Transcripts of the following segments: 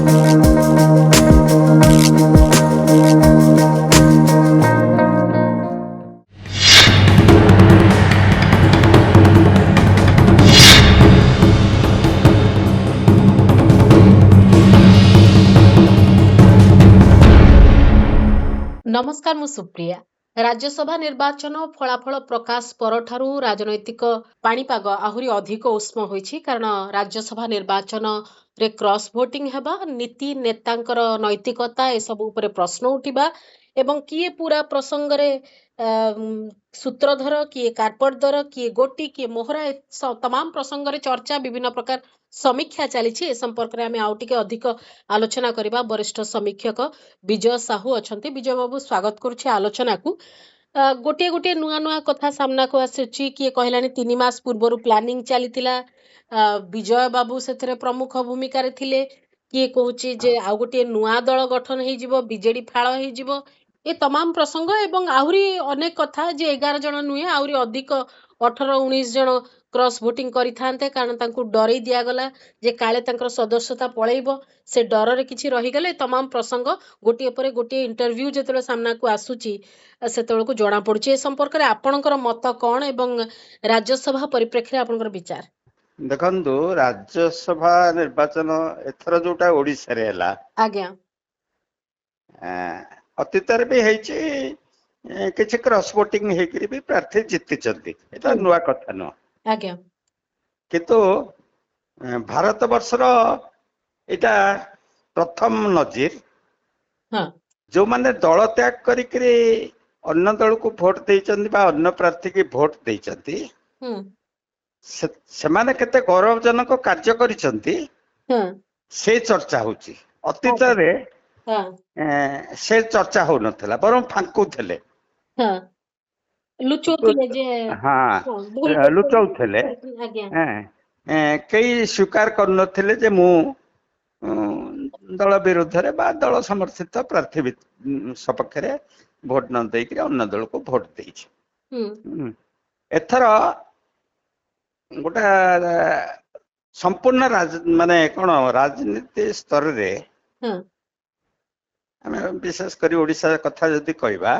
नमस्कार मु सुप्रिया राज्यसभा निर्वाचन फलाफल प्रकाश परठारु राजनैतिक पाणीपाग आहुरी अधिक उष्म होईछि कारण राज्यसभा निर्वाचन रे क्रॉस भोटिंग हेबा नीति नेतांकर नैतिकता ए सब उपरे प्रश्न उठिबा एवं किए पूरा प्रसंग रे सूत्रधर किए कार्पटधर किए गोटी किए मोहरा तमाम प्रसंग रे चर्चा विभिन्न प्रकार समीक्षा चली ए संपर्क रे आमे आउ टिके अधिक आलोचना करबा वरिष्ठ समीक्षक विजय साहू अछंती। विजय बाबू स्वागत करुछि आलोचना को। गोटे गोटे नुआ नुआ कथा सामना को आसुछि किए कहलानी 3 मास पूर्वरु प्लानिंग चलीतिला विजय बाबू सेथरे प्रमुख भूमिका रे थिले किए कहूछि जे आ गोटे नुआ दल गठन हे जिवो बीजेडी फाळ हे जिवो ए तमाम प्रसंग एवं आहुरी अनेक कथा जे 11 जन नुहे आहुरी अधिक 18-19 जन क्रॉस भोटिंग करिथांते कारण तांकु डरै दिया गला जे काले तांकर सदस्यता पळैबो से डर रे किछि रहि गले तमाम प्रसंग गोटे परे गोटे इंटरव्यू जेतले सामना को आसुची सेतले को जणा पडुची ए संपर्क रे आपनकर मत कोन एवं राज्यसभा परिप्रेक्षी रे आपनकर विचार देखंतु राज्यसभा निर्वाचन एथर जोटा ओडिसा रे हला आज्ञा अतीत रे भी हेछि किछि क्रॉस वोटिंग हेकरी भी प्रार्थी जित्ति चंती एटा नुआ कथा न आज्ञा किंतु भारत वर्षर एटा प्रथम नजीर हां जो माने दल त्याग करिकरी अन्य दल को वोट देइचंती बा अन्य प्रार्थी की वोट देइचंती से माने केते गौरवजनक कार्य करिचंती से चर्चा होची अतीत रे से चर्चा हो नथला बरम फांकु थले लुचोतिले जे हां लुचौथले कई स्वीकार कर नथिले जे मु दल विरुद्ध रे बा दल समर्थित प्रार्थी सपक्ष रे वोट न देई के अन्य दल को वोट देइछ एथर गोटा संपूर्ण माने कोन राजनीति स्तर रे आमे विशेष करी ओडिसा कथा जदी कहबा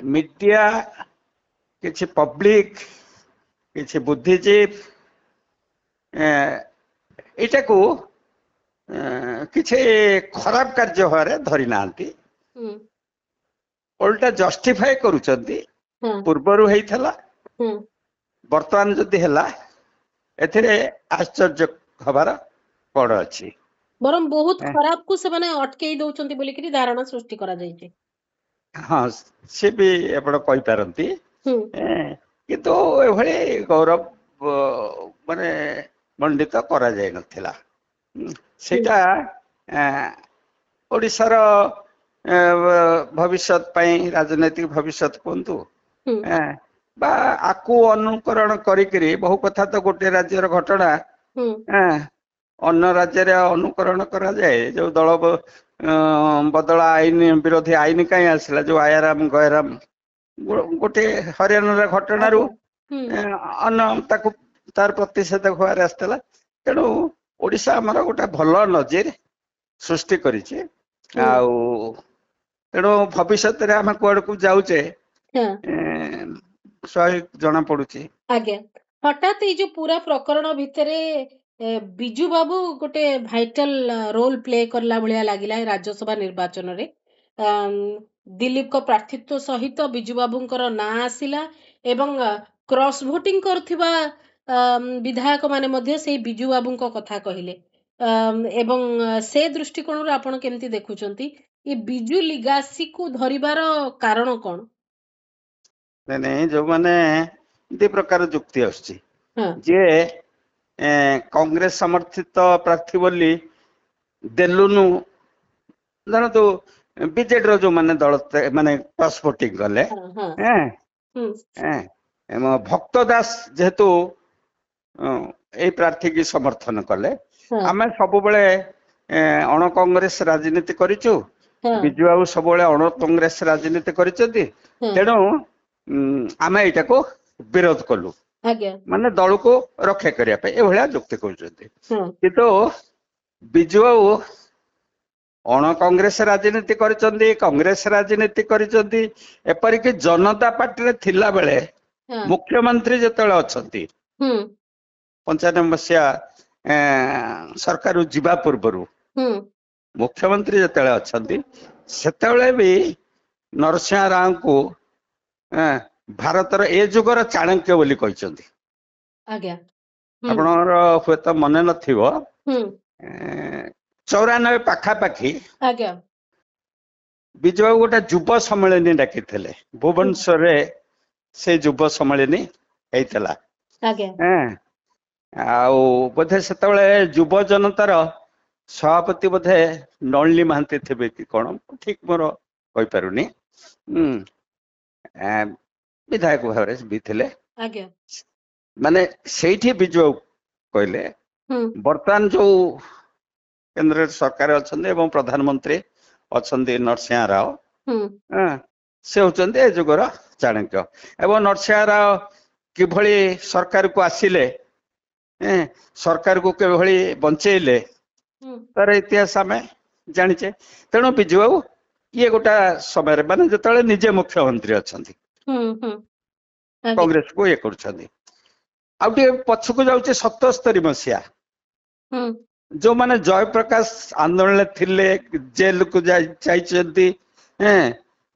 मीडिया किछि पब्लिक किछि बुद्धिजीवी एटा को किछि खराब कार्य होरे धरि नांती उल्टा जस्टिफाई करूचंती पूर्वरु हेइथला वर्तमान जदी हला एथिरे आश्चर्य खबर पड़ अछि बरम बहुत खराब को से माने अटकेई दउचंती बोली कि धारणा सृष्टि करा जायछि हां से भी आपण कहि पारंती किंतु एभळे गौरव माने मंडित करा जाय नथिला सेटा ओडिसा रो भविष्य पई राजनीतिक भविष्य कोंतु बा आकु अनुकरण करिकरी बहु कथा तो गोटे राज्यर घटना अन्य राज्य रे अनुकरण करा जाए जो दल बदला आईन विरोधी आईन कहीं आसला जो आयाराम गयराम गोटे हरियाणा घटना रू अन्य ताकु तार प्रतिषेधक होवार आसला तेणु ओडिशा हमर गोटे भल नजीर सृष्टि करिछि आउ तेणु भविष्य रे हम कोड को जाउचे स्वाभाविक जना पड़ुछि आज्ञा हठात ए जो पूरा प्रकरण भितरे बिजू बाबू गोटे भाइटल रोल प्ले करला भलिया लागिला राज्यसभा निर्वाचन रे दिलीप को प्रार्थित्व सहित बिजू बाबूंकर ना आसिला एवं क्रॉस वोटिंग करथिबा विधायक माने मध्ये सेही बिजू बाबूंको कथा कहिले एवं से दृष्टिकोण रे आपण केमती देखुचंती ए बिजू लिगासी को धरिबार कारण कोन नहीं जो माने दि प्रकार जुक्ति आछि जे कांग्रेस समर्थित प्रार्थी बोली देलुनु जानो तो बीजेडी रो जो माने दल माने क्रॉस वोटिंग गले भक्त दास जेहेतु ए प्रार्थी की समर्थन कले आमे सब बेले अण कांग्रेस राजनीति करिचु बिजू बाबू सब बेले अण कांग्रेस राजनीति करिचंती तेणु आमे एटा को विरोध कलु ଆଜ୍ଞା ମାନେ ଦଳକୁ ରକ୍ଷା କରିବା ପାଇଁ ଏଭଳିଆ ଯୁକ୍ତି କରୁଛନ୍ତି। ହଁ କିନ୍ତୁ ବିଜୁ ବାବୁ ଅଣ କଂଗ୍ରେସ ରାଜନୀତି କରିଛନ୍ତି, କଂଗ୍ରେସ ରାଜନୀତି କରିଛନ୍ତି, ଏପରିକି ଜନତା ପାର୍ଟିରେ ଥିଲା ବେଳେ ହଁ ମୁଖ୍ୟମନ୍ତ୍ରୀ ଯେତେବେଳେ ଅଛନ୍ତି ହୁଁ 95 ମସିହା ସରକାର ଯିବା ପୂର୍ବରୁ ହୁଁ ମୁଖ୍ୟମନ୍ତ୍ରୀ ଯେତେବେଳେ ଅଛନ୍ତି ସେତେବେଳେ ବି ନରସିଂହ ରାଓଙ୍କୁ ଭାରତର ଏ ଯୁଗର ଚାଣକ୍ୟ ବୋଲି କହିଛନ୍ତି। ଆଜ୍ଞା ହୁଁ ଆପଣଙ୍କର ହୁଏତ ମନେ ନଥିବ, ହୁଁ 94 ପାଖାପାଖି ଆଜ୍ଞା ବିଜୁ ବାବୁ ଗୋଟେ ଯୁବ ସମ୍ମିଳନୀ ଡାକିଥିଲେ ହୁଁ ଭୁବନେଶ୍ୱରରେ। ସେ ଯୁବ ସମ୍ମିଳନୀ ହେଇଥିଲା। ଆଜ୍ଞା ଆଉ ବୋଧେ ସେତେବେଳେ ଯୁବ ଜନତାର ସଭାପତି ବୋଧେ ନଳିନୀ ମହାନ୍ତି ଥିବେ କି କଣ, ଠିକ ମୋର କହିପାରୁନି। ବିଧାୟକ ଭାବରେ ବି ଥିଲେ। ଆଜ୍ଞା ମାନେ ସେଇଠି ବିଜୁ ବାବୁ କହିଲେ ହୁଁ ବର୍ତ୍ତମାନ ଯୋଉ କେନ୍ଦ୍ରରେ ସରକାର ଅଛନ୍ତି ଏବଂ ପ୍ରଧାନମନ୍ତ୍ରୀ ଅଛନ୍ତି ନରସିଂହ ରାଓ, ହୁଁ ସେ ହଉଛନ୍ତି ଏ ଯୁଗର ଚାଣକ୍ୟ। ଏବଂ ନରସିଂହ ରାଓ କିଭଳି ସରକାରକୁ ଆସିଲେ, ସରକାରକୁ କିଭଳି ବଞ୍ଚେଇଲେ, ହୁଁ ତାର ଇତିହାସ ଆମେ ଜାଣିଛେ। ତେଣୁ ବିଜୁ ବାବୁ ଇଏ ଗୋଟା ସମୟରେ ମାନେ ଯେତେବେଳେ ନିଜେ ମୁଖ୍ୟମନ୍ତ୍ରୀ ଅଛନ୍ତି ହୁଁ ହୁଁ ଆଜ୍ଞା କଂଗ୍ରେସକୁ ଇଏ କରୁଛନ୍ତି। ଆଉ ଟିକେ ପଛକୁ ଯାଉଛି 77 ମସିହା, ହୁଁ ଯୋଉମାନେ ଜୟପ୍ରକାଶ ଆନ୍ଦୋଳନରେ ଥିଲେ, ଜେଲକୁ ଯାଇଛନ୍ତି,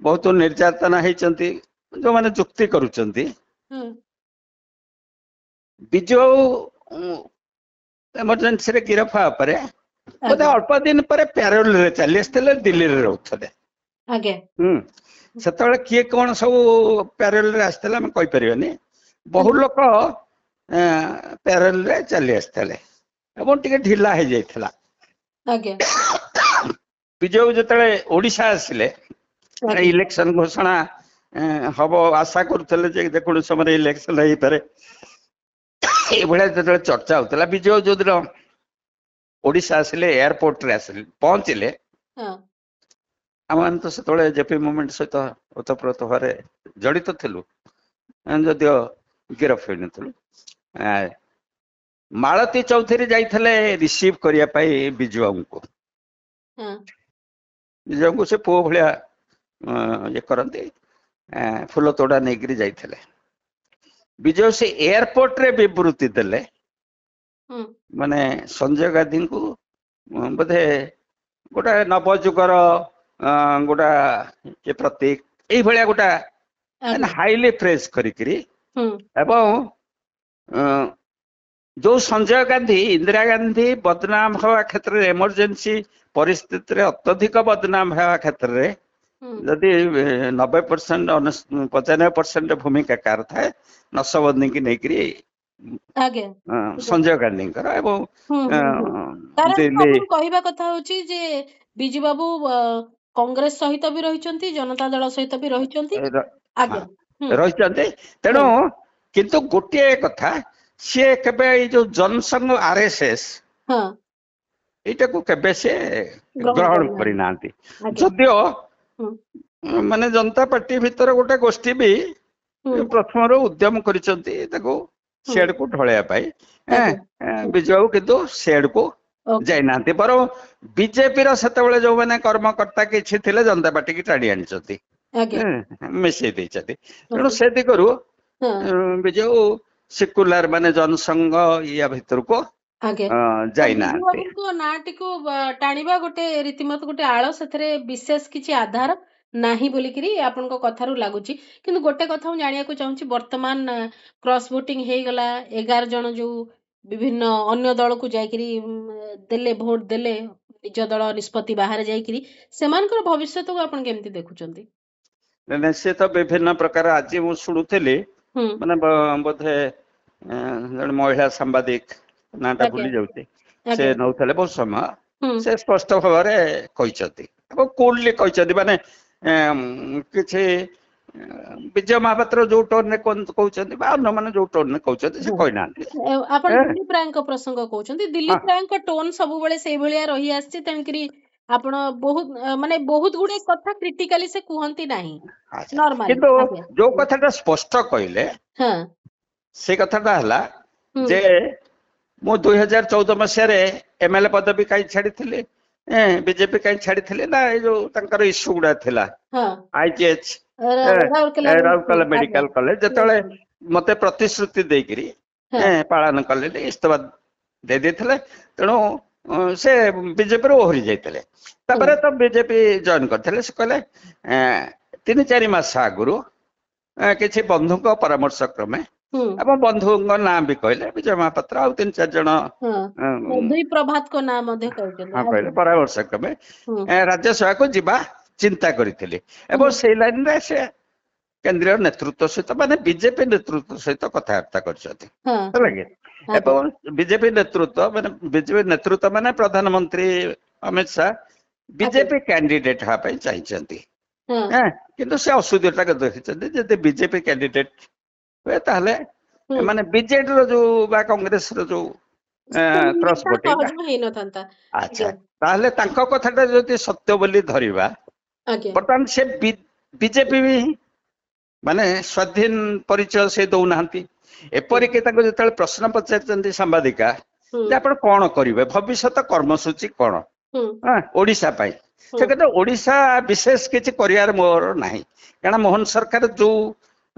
ବହୁତ ନିର୍ଯାତନା ହେଇଛନ୍ତି, ଯୋଉମାନେ ଯୁକ୍ତି କରୁଛନ୍ତି, ହୁଁ ବିଜୁ ବାବୁ ଏମର୍ଜେନ୍ସିରେ ଗିରଫ ହେବା ପରେ ବୋଧେ ଆଜ୍ଞା ଅଳ୍ପ ଦିନ ପରେ ପ୍ୟାରୋଲରେ ଚାଲି ଆସିଥିଲେ, ଦିଲ୍ଲୀରେ ରହୁଥିଲେ। ଆଜ୍ଞା ସେତେବେଳେ କିଏ କଣ ସବୁ ପ୍ୟାରୋଲରେ ଆସିଥିଲେ ଆମେ କହିପାରିବାନି। ବହୁ ହୁଁ ଲୋକ ପ୍ୟାରୋଲରେ ଚାଲି ଆସିଥିଲେ ଏବଂ ଟିକେ ଢିଲା ହେଇଯାଇଥିଲା। ଆଜ୍ଞା ବିଜୁ ବାବୁ ଯେତେବେଳେ ଓଡିଶା ଆସିଲେ, ଆଜ୍ଞା ଇଲେକ୍ସନ ଘୋଷଣା ହବ ଆଶା କରୁଥିଲେ ଯେ ଯେକୌଣସି ସମୟରେ ଇଲେକ୍ସନ ହେଇପାରେ, ଏଇଭଳିଆ ଯେତେବେଳେ ଚର୍ଚ୍ଚା ହଉଥିଲା, ବିଜୁ ବାବୁ ଯୋଉଦିନ ଓଡିଶା ଆସିଲେ, ଏୟାରପୋର୍ଟରେ ଆସିଲେ ପହଞ୍ଚିଲେ, ହଁ ଆମମାନେ ତ ସେତେବେଳେ ଜେପି ମୁଭମେଣ୍ଟ ସହିତ ଓତପ୍ରୋତ ଭାବରେ ଜଡିତ ଥିଲୁ, ଯଦିଓ ଗିରଫ ହେଇନଥିଲୁ। ମାଳତୀ ଚୌଧୁରୀ ଯାଇଥିଲେ ରିସିଭ କରିବା ପାଇଁ ବିଜୁ ବାବୁଙ୍କୁ। ହଁ ବିଜୁ ବାବୁଙ୍କୁ ସେ ପୁଅ ଭଳିଆ ଇଏ କରନ୍ତି, ଫୁଲ ତୋଡା ନେଇକରି ଯାଇଥିଲେ। ବିଜୁ ବାବୁ ସେ ଏୟାରପୋର୍ଟରେ ବିବୃତ୍ତି ଦେଲେ, ହୁଁ ମାନେ ସଞ୍ଜୟ ଗାନ୍ଧୀଙ୍କୁ ବୋଧେ ଗୋଟେ ନବଯୁଗର ଗୋଟା ପ୍ରତୀକ ଏଇଭଳିଆ ଗୋଟା ମାନେ ଆଜ୍ଞା ହାଇଲି ପ୍ରେସ୍ କରିକିରି, ହୁଁ ଏବଂ ଯୋଉ ସଞ୍ଜୟ ଗାନ୍ଧୀ ଇନ୍ଦିରା ଗାନ୍ଧୀ ବଦନାମ ହେବା କ୍ଷେତ୍ରରେ, ଏମର୍ଜେନ୍ସି ପରିସ୍ଥିତିରେ ଅତ୍ୟଧିକ ବଦନାମ ହେବା କ୍ଷେତ୍ରରେ ହୁଁ ଯଦି 90% 95% ଭୂମିକା କାର ଥାଏ, ନଶବନ୍ଦୀକି ନେଇକରି ଆଜ୍ଞା ସଞ୍ଜୟ ଗାନ୍ଧୀଙ୍କର, ଏବଂ ହୁଁ ହୁଁ ହୁଁ କାରଣ ଦିଲ୍ଲୀ ଆପଣ କହିବା କଥା ହଉଛି ଯେ ବିଜୁ ବାବୁ କଂଗ୍ରେସ ସହିତ ବି ରହିଛନ୍ତି, ଜନତା ଦଳ ସହିତ ବି ରହିଛନ୍ତି। ହଁ ଆଜ୍ଞା ହୁଁ ରହିଛନ୍ତି। ହୁଁ ତେଣୁ କିନ୍ତୁ ଗୋଟିଏ କଥା, ସିଏ କେବେ ଏଇ ଯୋଉ ଜନସଂଘ RSS ହଁ ଏଇଟାକୁ କେବେ ସେ ଗ୍ରହଣ କରିନାହାନ୍ତି। ଆଜ୍ଞା ଯଦିଓ ହୁଁ ମାନେ ଜନତା ପାର୍ଟି ଭିତରେ ଗୋଟେ ଗୋଷ୍ଠୀ ବି ହୁଁ ପ୍ରଥମରୁ ଉଦ୍ୟମ କରିଛନ୍ତି ତାକୁ ହୁଁ ସିଆଡକୁ ଢଳେଇବା ପାଇଁ, ଆଜ୍ଞା ହୁଁ ବିଜୁ ବାବୁ କିନ୍ତୁ ସିଆଡକୁ ଓକେ ଯାଇନାହାନ୍ତି। ବରଂ ବିଜେପିର ସେତେବେଳେ ଯୋଉମାନେ କର୍ମକର୍ତ୍ତା କିଛି ଥିଲେ, ଜନତା ପାର୍ଟିକି ଟାଣି ଆଣିଛନ୍ତି, ଆଜ୍ଞା ମିଶେଇ ଦେଇଛନ୍ତି। ତେଣୁ ଓକେ ସେ ଦିଗରୁ ହଁ ବିଜୁ ସେକୁଲାର ମାନେ ଜନସଂଘ ଇଆ ଭିତରକୁ ଆଜ୍ଞା ତ ବିଜୁ ଯାଇନାହାନ୍ତି। ବାବୁଙ୍କ ନାଁଟିକୁ ଟାଣିବା ଗୋଟେ ରୀତିମତ ଗୋଟେ ଆଳ, ସେଥିରେ ବିଶେଷ କିଛି ଆଧାର ନାହିଁ ବୋଲିକିରି ଆପଣଙ୍କ କଥାରୁ ଲାଗୁଛି। କିନ୍ତୁ ଗୋଟେ କଥା ମୁଁ ଜାଣିବାକୁ ଚାହୁଁଛି, ବର୍ତ୍ତମାନ କ୍ରସ୍ ଭୋଟିଂ ହେଇଗଲା, 11 ଜଣ ଯୋଉ ବିଭିନ୍ନ ଅନ୍ୟ ଦଳକୁ ଯାଇକିରି ଦେଲେ, ଭୋଟ ଦେଲେ, ନିଜ ଦଳ ନିଷ୍ପତ୍ତି ବାହାରେ ଯାଇକିରି, ସେମାନଙ୍କର ଭବିଷ୍ୟତକୁ ଆପଣ କେମିତି ଦେଖୁଛନ୍ତି? ସେ ତ ବିଭିନ୍ନ ପ୍ରକାର, ଆଜି ମୁଁ ଶୁଣୁଥିଲି ହୁଁ ମାନେ ବୋଧେ ଜଣେ ମହିଳା ସାମ୍ବାଦିକ, ନା ଟା ଆଜ୍ଞା ଭୁଲି ଯାଉଛି, ସେ ଆଜ୍ଞା ନଉଥିଲେ ବହୁତ ସମୟ, ହୁଁ ସେ ସ୍ପଷ୍ଟ ଭାବରେ କହିଛନ୍ତି ଏବଂ କୁଲଲି କହିଛନ୍ତି, ମାନେ କିଛି ବିଜୟ ମହାପାତ୍ର ଯୋଉ ଟୋନରେ କହୁଛନ୍ତି ବା ଅନ୍ୟମାନେ ଯୋଉ ଟୋନରେ କହୁଛନ୍ତି ସେ ହଁ କହିନାହାନ୍ତି। ଆପଣ ହଁ ଦିଲ୍ଲୀପ ରାୟଙ୍କ ପ୍ରସଙ୍ଗ କହୁଛନ୍ତି। ଦିଲ୍ଲୀପ ରାୟଙ୍କ ଟୋନ ସବୁବେଳେ ସେଇଭଳିଆ ରହି ଆସିଛି, ତେଣୁକରି ଆପଣ ବହୁତ ମାନେ ବହୁତ ଗୁଡେ କଥା କ୍ରିଟିକାଲି ସେ କୁହନ୍ତି ନାହିଁ, ଆଚ୍ଛା, ନର୍ମାଲି। କିନ୍ତୁ ଆଜ୍ଞା ଯୋଉ କଥାଟା ସ୍ପଷ୍ଟ କହିଲେ, ହଁ ସେ କଥାଟା ହେଲା ହୁଁ ଯେ ମୁଁ 2014 ମସିହାରେ MLA ପଦବୀ କାହିଁ ଛାଡିଥିଲି, ବିଜେପି କାହିଁ ଛାଡିଥିଲି ନା ଏଇ ଯୋଉ ତାଙ୍କର ଇସ୍ୟୁ ଗୁଡା ଥିଲା ହଁ IGH ରାଉରକେଲାରେ ରାଉରକେଲା ଆଜ୍ଞା ମେଡିକାଲ କଲେଜ, ଯେତେବେଳେ ହୁଁ ମତେ ପ୍ରତିଶ୍ରୁତି ଦେଇକିରି ହଁ ପାଳନ କଲେନି, ଇସ୍ତଫା ଦେଇ ଦେଇଥିଲେ। ତେଣୁ ସେ ବିଜେପିରୁ ଓହରି ଯାଇଥିଲେ। ହୁଁ ତାପରେ ତ ବିଜେପି ଜଏନ କରିଥିଲେ। ସେ କହିଲେ 3-4 ମାସ ଆଗରୁ କିଛି ବନ୍ଧୁଙ୍କ ପରାମର୍ଶ କ୍ରମେ ହୁଁ ଏବଂ ବନ୍ଧୁଙ୍କ ନାଁ ବି କହିଲେ, ବିଜୟ ମହାପାତ୍ର ଆଉ 3-4 ଜଣ ହଁ ମଧୁଇ ପ୍ରଭାତଙ୍କ ନାଁ ମଧ୍ୟ କହିଛନ୍ତି ହଁ କହିଲେ ଆଜ୍ଞା ପରାମର୍ଶ କ୍ରମେ ହୁଁ ରାଜ୍ୟସଭାକୁ ଯିବା ଚିନ୍ତା କରିଥିଲି। ଏବଂ ହୁଁ ସେଇ ଲାଇନରେ ସେ କେନ୍ଦ୍ରୀୟ ନେତୃତ୍ୱ ସହିତ ମାନେ ବିଜେପି ନେତୃତ୍ୱ ସହିତ କଥାବାର୍ତ୍ତା କରିଛନ୍ତି, ହଁ ହେଲା କି? ଆଜ୍ଞା ଏବଂ ବିଜେପି ନେତୃତ୍ୱ ମାନେ ପ୍ରଧାନମନ୍ତ୍ରୀ ଅମିତ ଶାହ ଆଜ୍ଞା ବିଜେପି କ୍ୟାଣ୍ଡିଡେଟ ହେବା ପାଇଁ ଚାହିଁଛନ୍ତି। ହଁ କିନ୍ତୁ ସେ ଅସୁବିଧାଟା ଦେଖିଛନ୍ତି, ଯଦି ବିଜେପି କ୍ୟାଣ୍ଡିଡେଟ ହୁଏ ତାହେଲେ ହୁଁ ମାନେ ବିଜେଡିର ଯୋଉ ବା କଂଗ୍ରେସର ଯୋଉ କ୍ରସ୍ ସେଟା ଭୋଟିଂ, ସହଜ ହେଇନଥାନ୍ତା ଆଚ୍ଛା, ଆଜ୍ଞା ତାହେଲେ ତାଙ୍କ କଥାଟା ଯଦି ସତ୍ୟ ବୋଲି ଧରିବା, ଆଜ୍ଞା ବର୍ତ୍ତମାନ ସେ ବିଜେପି ମାନେ ସ୍ୱାଧୀନ ପରିଚୟ ସେ ଦଉନାହାନ୍ତି। ହୁଁ ଏପରିକି ତାଙ୍କୁ ଯେତେବେଳେ ପ୍ରଶ୍ନ ପଚାରିଛନ୍ତି ସାମ୍ବାଦିକା ହୁଁ ଯେ ଆପଣ କଣ କରିବେ, ଭବିଷ୍ୟତ କର୍ମସୂଚି କଣ ହୁଁ ଓଡିଶା ପାଇଁ, ସେ ହୁଁ କହିଲେ ଓଡିଶା ବିଶେଷ କିଛି କରିବାର ମୋର ନାହିଁ, କାରଣ ମୋହନ ସରକାର ଯୋଉ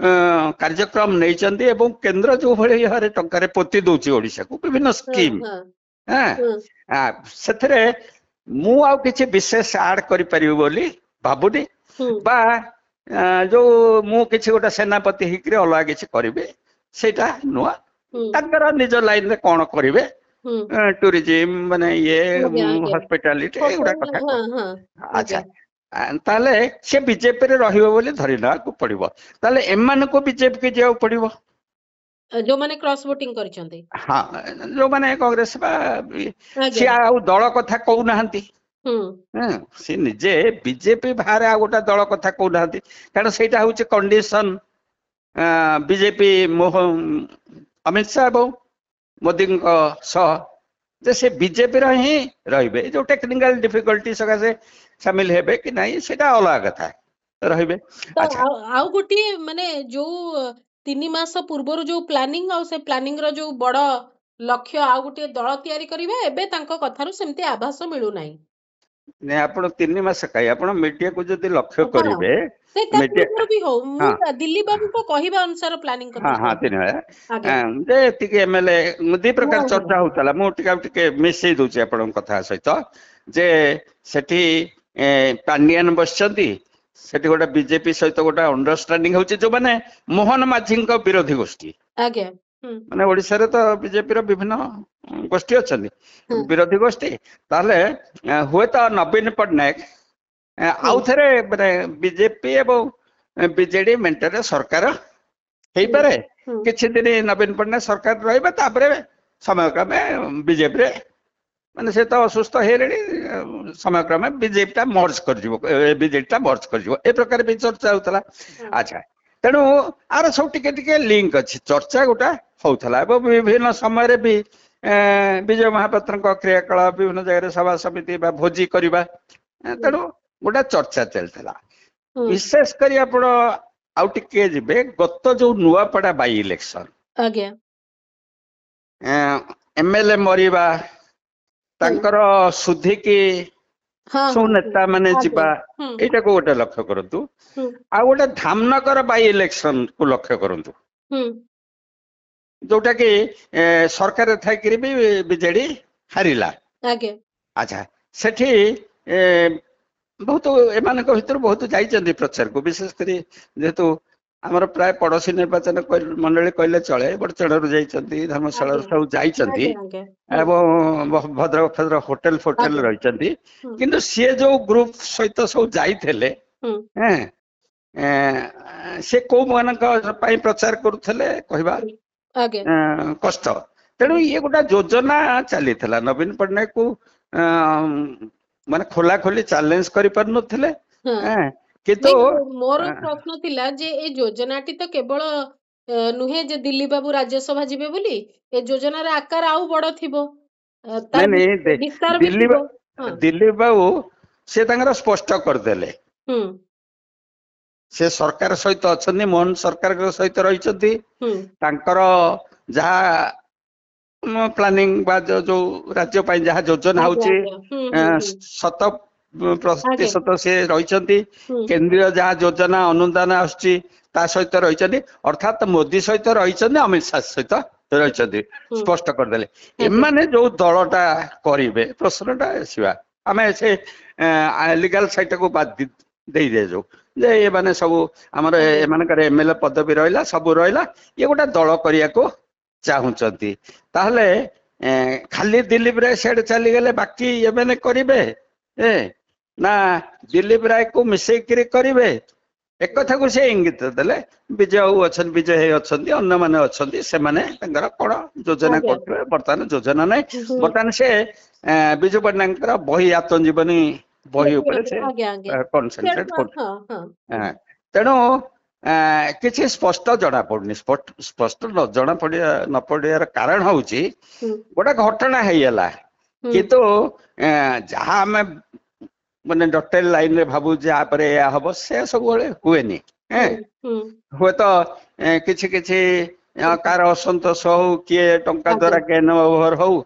କାର୍ଯ୍ୟକ୍ରମ ନେଇଛନ୍ତି ଏବଂ କେନ୍ଦ୍ର ଯୋଉ ଭଳି ଭାବରେ ଟଙ୍କାରେ ପୋତି ଦଉଛି ଓଡିଶାକୁ ବିଭିନ୍ନ ହଁ ସ୍କିମ୍, ହଁ ହଁ ସେଥିରେ ମୁଁ ଆଉ କିଛି ବିଶେଷ ଆଡ କରିପାରିବି ବୋଲି ଭାବୁନି। ହୁଁ ବା ଯୋଉ ମୁଁ କିଛି ଗୋଟେ ସେନାପତି ହେଇକିରି ଅଲଗା କିଛି କରିବି ସେଇଟା ନୁହଁ। ହୁଁ ତାଙ୍କର ନିଜ ଲାଇନରେ କଣ କରିବେ, ହୁଁ ଟୁରିଜିମ ମାନେ ଇଏ ଆଜ୍ଞା ଆଜ୍ଞା ହସ୍ପିଟାଲିଟି ଏଇଗୁଡା କଥା ହୋଟେଲ କହ। ହଁ ହଁ ଆଚ୍ଛା, ଆଜ୍ଞା ତାହେଲେ ସେ ବିଜେପିରେ ରହିବ ବୋଲି ଧରି ନେବାକୁ ପଡିବ। ତାହେଲେ ଏମାନଙ୍କୁ ବିଜେପି କି ଯିବାକୁ ପଡିବ। ଯୋଉମାନେ କ୍ରସ୍ ଭୋଟିଂ କରିଛନ୍ତି ହଁ, ଯୋଉମାନେ କଂଗ୍ରେସ ବା ଆଜ୍ଞା ସିଏ ଆଉ ଦଳ କଥା କହୁନାହାନ୍ତି। ହୁଁ ସେ ନିଜେ ବିଜେପି ବାହାରେ ଆଉ ଗୋଟେ ଦଳ କଥା କହୁନାହାନ୍ତି, କାରଣ ସେଇଟା ହଉଛି କଣ୍ଡିସନ ବିଜେପି ଅମିତ ଶାହ ଏବଂ ମୋଦିଙ୍କ ସହ ଯେ ସେ ବିଜେପିର ହିଁ ରହିବେ। ଯୋଉ ଟେକ୍ନିକାଲ ଡିଫିକଲ୍ଟି ସକାଶେ ସାମିଲ ହେବେ କି ନାହିଁ ସେଇଟା ଅଲଗା କଥା, ରହିବେ। ତ ଆଚ୍ଛା, ଆଉ ଗୋଟିଏ ମାନେ ଯୋଉ 3 ମାସ ପୂର୍ବରୁ ଯୋଉ ପ୍ଲାନିଂ ଆଉ ସେ ପ୍ଲାନିଂ ର ଯୋଉ ବଡ ଲକ୍ଷ୍ୟ ଆଉ ଗୋଟିଏ ଦଳ ତିଆରି କରିବା, ଏବେ ତାଙ୍କ କଥାରୁ ସେମିତି ଆଭାସ ମିଳୁନାହିଁ। ଆପଣ 3 ମାସ କାହିଁ, ଆପଣ ମିଡିଆକୁ ଯଦି ଲକ୍ଷ୍ୟ ହଁ କରିବେ, ସେ ତା ମିଡିଆ ପୂର୍ବରୁ ବି ହଉ, ହଁ ମୁଁ ଦିଲ୍ଲୀପ ବାବୁଙ୍କ କହିବା ଅନୁସାରେ ପ୍ଲାନିଂ ହଁ କଥା ହଁ କହୁଛି। 3 ମାସ ଆଜ୍ଞା ଯେ ଏତିକି MLA 2 ପ୍ରକାର ହଁ ହଁ ଚର୍ଚ୍ଚା ହଉଥିଲା। ମୁଁ ଟିକେ ମିଶେଇ ଦଉଛି ଆପଣଙ୍କ କଥା ସହିତ ଯେ ସେଠି ପାଣ୍ଡିଆନ ବସିଛନ୍ତି, ସେଠି ଗୋଟେ ବିଜେପି ସହିତ ଗୋଟେ ଅଣ୍ଡରଷ୍ଟାଣ୍ଡିଂ ହଉଛି, ଯୋଉମାନେ ମୋହନ ମାଝୀଙ୍କ ବିରୋଧୀ ଗୋଷ୍ଠୀ। ଆଜ୍ଞା ହୁଁ ମାନେ ଓଡିଶାରେ ତ ବିଜେପିର ବିଭିନ୍ନ ଗୋଷ୍ଠୀ ଅଛନ୍ତି, ହୁଁ ବିରୋଧୀ ଗୋଷ୍ଠୀ। ତାହେଲେ ହୁଏତ ନବୀନ ପଟ୍ଟନାୟକ ହୁଁ ଆଉଥରେ ମାନେ ବିଜେପି ଏବଂ ବିଜେଡି ମେଣ୍ଟରେ ସରକାର ହୁଁ ହେଇପାରେ। ହୁଁ କିଛି ଦିନ ନବୀନ ପଟ୍ଟନାୟକ ସରକାର ରହିବେ, ତାପରେ ସମୟକ୍ରମେ ବିଜେପିରେ ମାନେ ସେ ତ ଅସୁସ୍ଥ ହେଇଲେଣି, ସମୟକ୍ରମେ ବିଜେପି ଟା ମର୍ଜ କରିଯିବ, ବିଜେଡି ଟା ମର୍ଜ କରିଯିବ, ଏ ପ୍ରକାର ବି ଚର୍ଚ୍ଚା ହଉଥିଲା। ହୁଁ ଆଚ୍ଛା, ତେଣୁ ଆର ସବୁ ଟିକେ ଟିକେ ଲିଙ୍କ ଅଛି, ଚର୍ଚ୍ଚା ଗୋଟା ହଉଥିଲା ଏବଂ ବିଭିନ୍ନ ସମୟରେ ବି ବିଜୟ ମହାପାତ୍ରଙ୍କ କ୍ରିୟାକଳାପ ବିଭିନ୍ନ ଜାଗାରେ ସଭା ସମିତି ବା ଭୋଜି କରିବା, ହୁଁ ତେଣୁ ଗୋଟେ ଚର୍ଚ୍ଚା ଚାଲିଥିଲା। ହୁଁ ବିଶେଷ କରି ଆପଣ ଆଉ ଟିକେ ଯିବେ, ଗତ ଯୋଉ ନୂଆପଡା ବାଇ ଇଲେକ୍ସନ, ଆଜ୍ଞା MLA ମରିବା, ହୁଁ ତାଙ୍କର ସୁଧିକି ହଁ ସବୁ ହଁ ହୁଁ ନେତା ମାନେ ଆଜ୍ଞା ଯିବା, ହୁଁ ଏଇଟାକୁ ଗୋଟେ ଲକ୍ଷ୍ୟ କରନ୍ତୁ। ହୁଁ ଆଉ ଗୋଟେ ଧାମନଗର ବାଇ ଇଲେକ୍ସନ କୁ ଲକ୍ଷ୍ୟ କରନ୍ତୁ, ହୁଁ ଯୋଉଟା କି ସରକାର ଥାଇକିରି ବି ବିଜେଡି ହାରିଲା। ଆଜ୍ଞା ଆଚ୍ଛା, ସେଠି ବହୁତ ଏମାନଙ୍କ ଭିତରୁ ବହୁତ ଯାଇଛନ୍ତି ପ୍ରଚାରକୁ, ବିଶେଷ କରି ଯେହେତୁ ଆମର ପ୍ରାୟ ପଡୋଶୀ ନିର୍ବାଚନ ମଣ୍ଡଳୀ କହିଲେ ଚଳେ, ବଡଚଣାରୁ ଯାଇଛନ୍ତି, ଧର୍ମଶାଳାରୁ ଆଜ୍ଞା ସବୁ ଯାଇଛନ୍ତି ଆଜ୍ଞା ଆଜ୍ଞା ହୁଁ ଏବଂ ଭଦ୍ରକ ହୋଟେଲ ଆଜ୍ଞା ରହିଛନ୍ତି। ହୁଁ କିନ୍ତୁ ସିଏ ଯୋଉ ଗ୍ରୁପ ସହିତ ସବୁ ଯାଇଥିଲେ, ହୁଁ ସେ କୋଉ ମାନଙ୍କ ପାଇଁ ପ୍ରଚାର କରୁଥିଲେ କହିବା ହୁଁ ଆଜ୍ଞା କଷ୍ଟ। ତେଣୁ ହୁଁ ଇଏ ଗୋଟେ ଯୋଜନା ଚାଲିଥିଲା, ନବୀନ ପଟ୍ଟନାୟକ କୁ ମାନେ ଖୋଲା ଖୋଲି ଚ୍ୟାଲେଞ୍ଜ କରିପାରୁନଥିଲେ। ହଁ କିନ୍ତୁ ନାଇଁ, ମୋର ପ୍ରଶ୍ନ ଥିଲା ଯେ ଏଇ ଯୋଜନାଟି ତ କେବଳ ନୁହେଁ ଯେ ଦିଲ୍ଲୀପ ବାବୁ ରାଜ୍ୟସଭା ଯିବେ ବୋଲି, ଏ ଯୋଜନାର ଆକାର ଆଉ ବଡ ଥିବ, ନାଇଁ ତାର ନାଇଁ ବିସ୍ତାର ବି ଥିବ। ହଁ ଦିଲ୍ଲୀପ ବାବୁ ସେ ତାଙ୍କର ସ୍ପଷ୍ଟ କରିଦେଲେ। ହୁଁ ସେ ସରକାର ସହିତ ଅଛନ୍ତି, ମୋହନ ସରକାରଙ୍କ ସହିତ ରହିଛନ୍ତି। ତାଙ୍କର ଯାହା ପ୍ଲାନିଂ ବା ଯୋଉ ରାଜ୍ୟ ପାଇଁ ଯାହା ଯୋଜନା ହଉଛି 100% ସେ ରହିଛନ୍ତି। କେନ୍ଦ୍ରୀୟ ଯାହା ଯୋଜନା ଅନୁଦାନ ଆସୁଛି ତା ସହିତ ରହିଛନ୍ତି, ଅର୍ଥାତ୍ ମୋଦି ସହିତ ରହିଛନ୍ତି, ଅମିତ ଶାହ ସହିତ ରହିଛନ୍ତି। ସ୍ପଷ୍ଟ କରିଦେଲେ ଏମାନେ ଯୋଉ ଦଳଟା କରିବେ, ପ୍ରଶ୍ନଟା ଆସିବା ଆମେ ସେ ଲିଗାଲ ସାଇଟକୁ ବାଦ ଦେଇ ଦିଆଯାଉ ଯେ ଏମାନେ ସବୁ ଆମର ଏମାନଙ୍କର MLA ପଦବୀ ରହିଲା, ସବୁ ରହିଲା, ଇଏ ଗୋଟେ ଦଳ କରିବାକୁ ଚାହୁଁଛନ୍ତି। ତାହେଲେ ଖାଲି ଦିଲ୍ଲୀପ ରାୟ ସିଆଡେ ଚାଲିଗଲେ ବାକି ଏମାନେ କରିବେ ନା ଦିଲ୍ଲୀପ ରାୟକୁ ମିଶେଇକିରି କରିବେ? ଏକଥାକୁ ସେ ଇଙ୍ଗିତ ଦେଲେ। ବିଜୟ ଅଛନ୍ତି, ବିଜୟ ହେଇ ଅଛନ୍ତି, ଅନ୍ୟମାନେ ଅଛନ୍ତି, ସେମାନେ ତାଙ୍କର କଣ ଯୋଜନା କରୁଥିବେ। ବର୍ତ୍ତମାନ ଯୋଜନା ନାହିଁ, ବର୍ତ୍ତମାନ ସେ ବିଜୁ ପଟ୍ଟନାୟକଙ୍କର ବହି ଆତ୍ମଜୀବନୀ ବହି ଉପରେ ସେ କନସେନଟ୍ରେଟ କରୁଥିଲେ। ତେଣୁ କିଛି ସ୍ପଷ୍ଟ ଜଣା ପଡୁନି। ସ୍ପଷ୍ଟ ଜଣା ନ ପଡିବାର କାରଣ ହଉଛି ଗୋଟେ ଘଟଣା ହେଇଗଲା, କିନ୍ତୁ ଯାହା ଆମେ ମାନେ ଡଟେଲ ଲାଇନରେ ଭାବୁ ଯେ ଆପରେ ଏହା ହବ, ସେ ସବୁବେଳେ ହୁଏନି। ହୁଏତ କିଛି କିଛି କାହାର ଅସନ୍ତୋଷ ହଉ, କିଏ ଟଙ୍କା ଦ୍ଵାରା କେନ୍ ଓଭର ହଉ,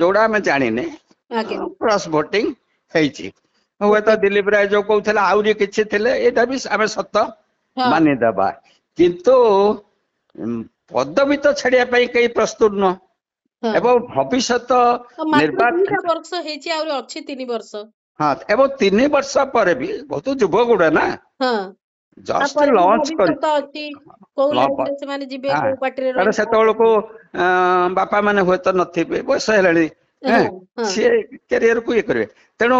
ଯୋଉଟା ଆମେ ଜାଣିନେ କ୍ରସ୍ ଭୋଟିଂ ହେଇଛି। ହୁଏତ ଦିଲ୍ଲୀପ ରାୟ ଯୋଉ କହୁଥିଲେ ଆହୁରି କିଛି ଥିଲେ, ଏଇଟା ବି ଆମେ ସତ ମାନିଦେବା। କିନ୍ତୁ ପଦବୀ ତ ଛାଡିବା ପାଇଁ କେହି ପ୍ରସ୍ତୁତ ନୁହଁ। ଏବଂ ଭବିଷ୍ୟତ ନିର୍ବାଚନ ବର୍ଷ ହେଇଛି, ଆହୁରି ଅଛି 3 ବର୍ଷ। ହଁ, ଏବଂ 3 ବର୍ଷ ପରେ ବି ବହୁତ ଯୁବ ଗୁଡା ନା, ଜଷ୍ଟ ଲଞ୍ଚ କରି ସେତେବେଳକୁ ବାପା ମାନେ ହୁଏତ ନଥିବେ, ବୟସ ହେଲାଣି, ସିଏ କ୍ୟାରିୟରକୁ ଇଏ କରିବେ। ତେଣୁ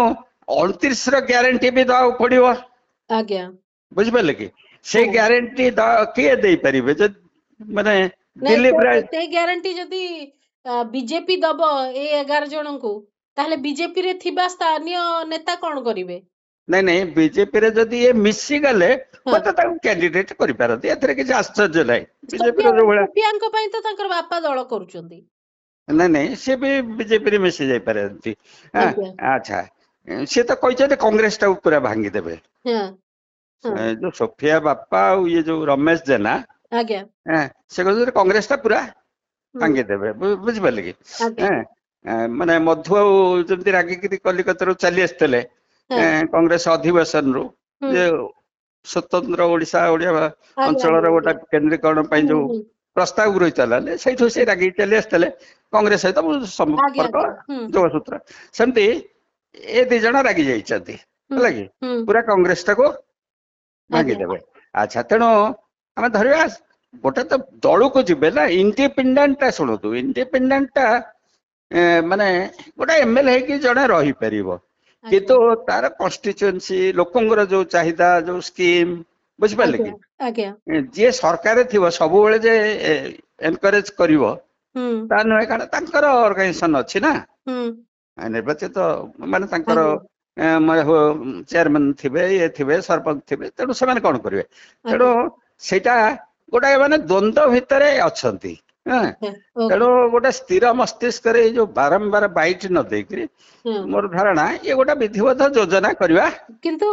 29ର ଗ୍ୟାରେଣ୍ଟି ବି ଦବାକୁ ପଡିବ। ବୁଝିପାରିଲେ କି? ସେଇ ଗ୍ୟାରେଣ୍ଟି କିଏ ଦେଇପାରିବେ? ଯଦି ମାନେ ଦିଲ୍ଲୀପ ରାୟ ସେଇ ଗ୍ୟାରେଣ୍ଟି ଯଦି ବିଜେପି ଦବ ଏ 11 ଜଣଙ୍କୁ, ତାହେଲେ ବିଜେପି ରେ ଥିବା ସ୍ଥାନୀୟ ନେତା କଣ କରିବେ? ନାଇଁ ବିଜେପିରେ ଯଦି ଏ ମିଶିଗଲେ ହୁଏତ ତାଙ୍କୁ କ୍ୟାଣ୍ଡିଡେଟ କରିପାରନ୍ତି, ଏଥିରେ କିଛି ଆଶ୍ଚର୍ଯ୍ୟ ନାହିଁ। ବିଜେପିର ଯୋଉ ଭଳିଆ ସୋଫିଆଙ୍କ ପାଇଁ ତ ତାଙ୍କର ବାପା ଦଳ କରୁଛନ୍ତି। ନାଇଁ ସେ ବି ବିଜେପିରେ ମିଶି ଯାଇପାରନ୍ତି। ଆଚ୍ଛା, ସିଏ ତ କହିଛନ୍ତି କଂଗ୍ରେସ ଟାକୁ ପୁରା ଭାଙ୍ଗିଦେବେ। ଯୋଉ ସୋଫିଆ ବାପା ଆଉ ଇଏ ଯୋଉ ରମେଶ ଜେନା, ସେ କହିଛନ୍ତି କଂଗ୍ରେସ ଟା ପୁରା ଭାଙ୍ଗିଦେବେ। ବୁଝିପାରିଲେ କି? ମାନେ ମଧୁ ଆଉ ଯେମିତି ରାଗିକିରି କଲିକତାରୁ ଚାଲି ଆସିଥିଲେ କଂଗ୍ରେସ ଅଧିବେଶନରୁ, ଯେ ସ୍ୱତନ୍ତ୍ର ଓଡ଼ିଆ ଅଞ୍ଚଳର ଗୋଟେ କେନ୍ଦ୍ରୀକରଣ ପାଇଁ ଯୋଉ ପ୍ରସ୍ତାବ ଗୃହୀତ ହେଲା, ସେଇଠୁ ସେ ରାଗିକି ଚାଲି ଆସିଥିଲେ କଂଗ୍ରେସ ସହିତ ସମ୍ପର୍କ ଯୋଗସୂତ୍ର। ସେମିତି ଏ 2 ଜଣ ରାଗି ଯାଇଛନ୍ତି, ହେଲା କି ପୁରା କଂଗ୍ରେସ ଟାକୁ ଭାଙ୍ଗିଦେବେ। ଆଚ୍ଛା, ତେଣୁ ଆମେ ଧରିବା ଗୋଟେ ତ ଦଳକୁ ଯିବେ ନା, ଇଣ୍ଡିପେଣ୍ଡେଣ୍ଟ ଟା ଶୁଣନ୍ତୁ, ଇଣ୍ଡିପେଣ୍ଡେଣ୍ଟ ଟା ମାନେ ଗୋଟେ MLA ହେଇକି ଜଣେ ରହିପାରିବ, କିନ୍ତୁ ତାର କନଷ୍ଟିଚୁଏନ୍ସି, ଲୋକଙ୍କର ଯୋଉ ଚାହିଦା, ଯୋଉ ସ୍କିମ୍, ବୁଝିପାରିଲେ କି? ଯିଏ ସରକାର ଥିବ ସବୁବେଳେ ଯେ ଏନକରେଜ କରିବ ତା ନୁହେଁ, କାରଣ ତାଙ୍କର ଅର୍ଗାନାଇଜେସନ ଅଛି ନା, ନିର୍ବାଚିତ ମାନେ ତାଙ୍କର ଚେୟାରମ୍ୟାନ ଥିବେ, ଇଏ ଥିବେ, ସରପଞ୍ଚ ଥିବେ। ତେଣୁ ସେମାନେ କଣ କରିବେ? ତେଣୁ ସେଇଟା ଗୋଟାଏ ମାନେ ଦ୍ୱନ୍ଦ ଭିତରେ ଅଛନ୍ତି। ତେଣୁ ଗୋଟେ ସ୍ଥିର ମସ୍ତିଷ୍କରେ ଏଇ ଯୋଉ ବାରମ୍ବାର ବାଇଟ ନ ଦେଇକିରି, ମୋର ଧାରଣା ଇଏ ଗୋଟେ ବିଧିବଦ୍ଧ ଯୋଜନା କରିବା, କିନ୍ତୁ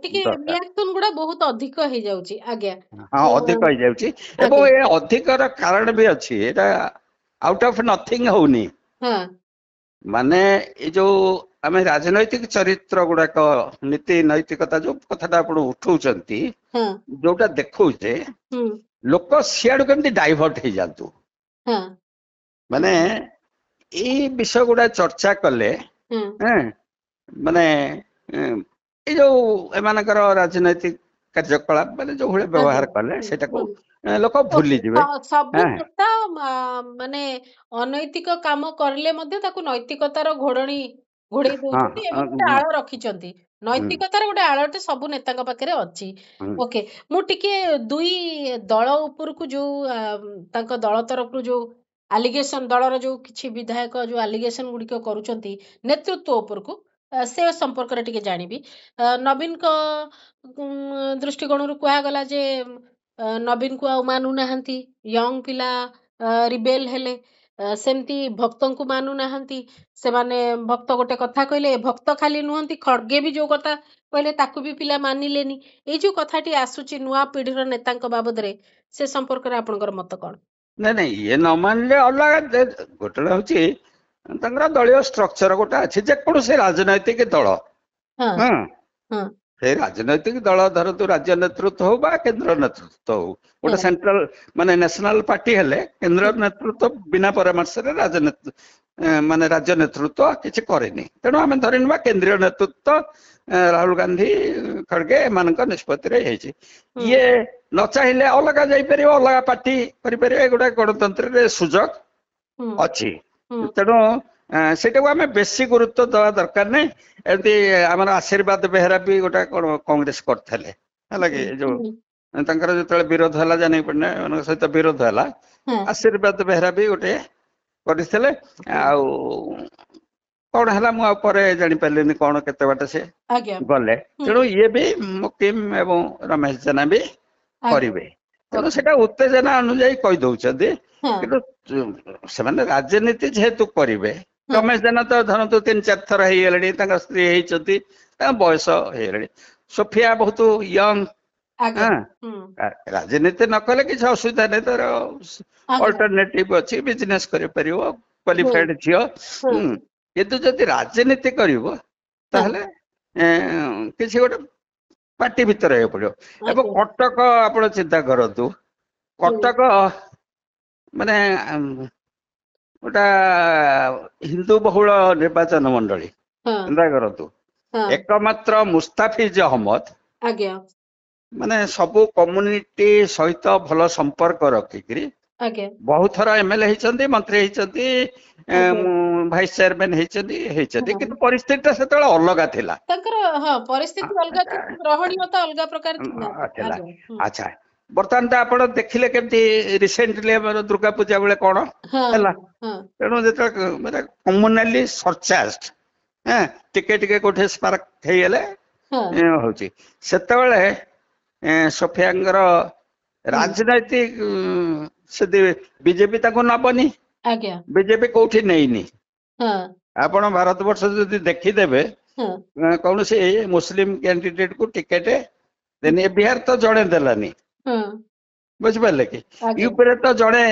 ଟିକେ ରିଆକ୍ସନ ଗୁଡା ବହୁତ ଅଧିକ ହେଇଯାଉଛି। ହଁ, ଅଧିକ ହେଇଯାଉଛି ଏବଂ ଏ ଅଧିକର କାରଣ ବି ଅଛି। ଏଇଟା ଆଉଟ ଅଫ ନଥିଙ୍ଗ ହଉନି। ମାନେ ଏଇ ଯୋଉ ଆମେ ରାଜନୈତିକ ଚରିତ୍ର ଗୁଡାକ, ନୀତି ନୈତିକତା ଯୋଉ କଥାଟା ଆପଣ ଉଠଉଛନ୍ତି, ଯୋଉଟା ଦେଖଉଛେ, ଲୋକ ସିଆଡୁ କେମିତି ଡାଇଭର୍ଟ ହେଇଯାଆନ୍ତୁ। ମାନେ ଏଇ ବିଷୟ ଗୁଡା ଚର୍ଚ୍ଚା କଲେ ମାନେ ଏଇ ଯୋଉ ଏମାନଙ୍କର ରାଜନୈତିକ କାର୍ଯ୍ୟକଳାପ ମାନେ ଯୋଉ ଭଳି ବ୍ୟବହାର କଲେ ସେଟାକୁ ଲୋକ ଭୁଲିଯିବେ। ସବୁ ନେତା ମାନେ ଅନୈତିକ କାମ କରିଲେ ମଧ୍ୟ ତାକୁ ନୈତିକତାର ଘୋଡେଇ ଦଉଛନ୍ତି ଏବଂ ଗୋଟେ ଆଳ ରଖିଛନ୍ତି। ନୈତିକତାର ଗୋଟେ ଆଳଟେ ସବୁ ନେତାଙ୍କ ପାଖରେ ଅଛି। ଓକେ, ମୁଁ ଟିକେ 2 ଦଳ ଉପରକୁ ଯୋଉ ତାଙ୍କ ଦଳ ତରଫରୁ ଯୋଉ ଆଲିଗେସନ, ଦଳର ଯୋଉ କିଛି ବିଧାୟକ ଯୋଉ ଆଲିଗେସନ ଗୁଡିକ କରୁଛନ୍ତି ନେତୃତ୍ୱ ଉପରକୁ, ସେ ସମ୍ପର୍କରେ ଟିକେ ଜାଣିବି। ନବୀନଙ୍କ ଦୃଷ୍ଟିକୋଣରୁ କୁହାଗଲା ଯେ ନବୀନକୁ ଆଉ ମାନୁନାହାନ୍ତି, ୟଙ୍ଗ ପିଲା ରିବେଲ ହେଲେ। ସେମିତି ଭକ୍ତଙ୍କୁ ମାନୁନାହାନ୍ତି। ସେମାନେ ଭକ୍ତ ଗୋଟେ କଥା କହିଲେ ଭକ୍ତ ଖାଲି ନୁହନ୍ତି, ଖଡ୍ଗେ ବି ଯୋଉ କଥା କହିଲେ ତାକୁ ବି ପିଲା ମାନିଲେନି। ଏଇ ଯୋଉ କଥାଟି ଆସୁଛି ନୂଆ ପିଢିର ନେତାଙ୍କ ବାବଦରେ, ସେ ସମ୍ପର୍କରେ ଆପଣଙ୍କର ମତ କଣ? ନାଇଁ ନାଇଁ, ଇଏ ନ ମାନିଲେ ଅଲଗା। ଗୋଟେ ହଉଛି ତାଙ୍କର ଦଳୀୟ ଷ୍ଟ୍ରକ୍ଚର ଗୋଟେ ଅଛି, ଯେକୌଣସି ରାଜନୈତିକ ଦଳ। ହଁ ହଁ, ହଁ ସେଇ ରାଜନୈତିକ ଦଳ ଧରନ୍ତୁ ରାଜ୍ୟ ନେତୃତ୍ୱ ହଉ ବା କେନ୍ଦ୍ର ନେତୃତ୍ୱ ହଉ, ଗୋଟେ ହଁ ସେଣ୍ଟ୍ରାଲ ମାନେ ନ୍ୟାସନାଲ ପାର୍ଟି ହେଲେ କେନ୍ଦ୍ର ନେତୃତ୍ୱ ବିନା ପରାମର୍ଶରେ ମାନେ ରାଜ୍ୟ ନେତୃତ୍ୱ କିଛି କରେନି। ତେଣୁ ଆମେ ଧରି ନେବା କେନ୍ଦ୍ରୀୟ ନେତୃତ୍ୱ ରାହୁଲ ଗାନ୍ଧୀ, ଖଡଗେ ଏମାନଙ୍କ ନିଷ୍ପତ୍ତିରେ ହେଇଛି। ଇଏ ନ ଚାହିଁଲେ ଅଲଗା ଯାଇପାରିବ, ଅଲଗା ପାର୍ଟି କରିପାରିବେ। ଏଗୁଡା ଗଣତନ୍ତ୍ରରେ ସୁଯୋଗ ଅଛି। ତେଣୁ ସେଇଟାକୁ ଆମେ ବେଶୀ ଗୁରୁତ୍ୱ ଦେବା ଦରକାର ନାହିଁ। ଏମିତି ଆମର ଆଶୀର୍ବାଦ ବେହେରା ବି ଗୋଟେ କଣ କଂଗ୍ରେସ କରିଥିଲେ, ହେଲା କି ଯୋଉ ତାଙ୍କର ଯେତେବେଳେ ବିରୋଧ ହେଲା ଜାନକୀ ପଟ୍ଟନାୟକଙ୍କ ସହିତ ବିରୋଧ ହେଲା, ଆଶୀର୍ବାଦ ବେହେରା ବି ଗୋଟେ କରିଥିଲେ। ଆଉ କଣ ହେଲା ମୁଁ ଆଉ ପରେ ଜାଣିପାରିଲିନି କଣ କେତେ ବାଟ ସେ ଗଲେ। ତେଣୁ ଇଏ ବି ମୁକିମ ଏବଂ ରମେଶ ଜେନା ବି କରିବେ। ତେଣୁ ସେଟା ଉତ୍ତେଜନା ଅନୁଯାୟୀ କହିଦଉଛନ୍ତି, କିନ୍ତୁ ସେମାନେ ରାଜନୀତି ଯେହେତୁ କରିବେ, ରମେଶ ଜେନା ତ ଧରନ୍ତୁ 3-4 ଥର ହେଇଗଲେଣି, ତାଙ୍କ ସ୍ତ୍ରୀ ହେଇଛନ୍ତି, ତାଙ୍କ ବୟସ ହେଇଗଲାଣି। ସୋଫିଆ ବହୁତ ୟଙ୍ଗ। ରାଜନୀତି ନ କଲେ କିଛି ଅସୁବିଧା ନାହିଁ, ତାର ଅଲ୍ଟରନେଟିଭ ଅଛି, ବିଜନେସ କରିପାରିବ, କ୍ୱାଲିଫାଏଡ ଝିଅ। କିନ୍ତୁ ଯଦି ରାଜନୀତି କରିବ ତାହେଲେ କିଛି ଗୋଟେ ପାର୍ଟି ଭିତରେ ରହିବାକୁ ପଡିବ। ଏବେ କଟକ ଆପଣ ଚିନ୍ତା କରନ୍ତୁ, କଟକ ମାନେ ଗୋଟା ହିନ୍ଦୁ ବହୁଳ ନିର୍ବାଚନ ମଣ୍ଡଳୀ। ଚିନ୍ତା କରନ୍ତୁ, ଏକମାତ୍ର ମୁସ୍ତାଫିଜ ଅହମଦ ମାନେ ସବୁ କମ୍ୟୁନିଟି ସହିତ ଭଲ ସମ୍ପର୍କ ରଖିକିରି ବହୁତ ଥର MLA ହେଇଛନ୍ତି, ମନ୍ତ୍ରୀ ହେଇଛନ୍ତି, ଭାଇସ ଚେୟାରମ୍ୟାନ ହେଇଛନ୍ତି। କିନ୍ତୁ ପରିସ୍ଥିତି ଟା ସେତେବେଳେ ଅଲଗା ଥିଲା। ତାଙ୍କର ପରିସ୍ଥିତି ଅଲଗା ଥିଲା, ଗ୍ରହଣୀୟତା ଅଲଗା ପ୍ରକାର ଥିଲା। ଥିଲା। ଆଚ୍ଛା, ବର୍ତ୍ତମାନ ତ ଆପଣ ଦେଖିଲେ କେମିତି ରିସେଣ୍ଟଲି ଆମର ଦୁର୍ଗା ପୂଜା ବେଳେ କଣ ହେଲା। ତେଣୁ ଯେତେବେଳେ ମାନେ କମ୍ୟୁନାଲି ସରଚାର୍ଜ, ଟିକେ ଟିକେ କୋଉଠି ସ୍ପାର୍କ ହେଇଗଲେ ହଉଛି। ସେତେବେଳେ ସୋଫିଆଙ୍କର ରାଜନୈତିକ ସେଠି ବିଜେପି ତାକୁ ନବନି, ବିଜେପି କୋଉଠି ନେଇନି। ଆପଣ ଭାରତ ବର୍ଷ ଯଦି ଦେଖିଦେବେ, କୌଣସି ମୁସଲିମ କ୍ୟାଣ୍ଡିଡେଟ କୁ ଟିକେଟ ଦେନି। ବିହାର ତ ଜଣେ ଦେଲାନି, ବୁଝିପାରିଲେ କି? ୟୁପିରେ ତ ଜଣେ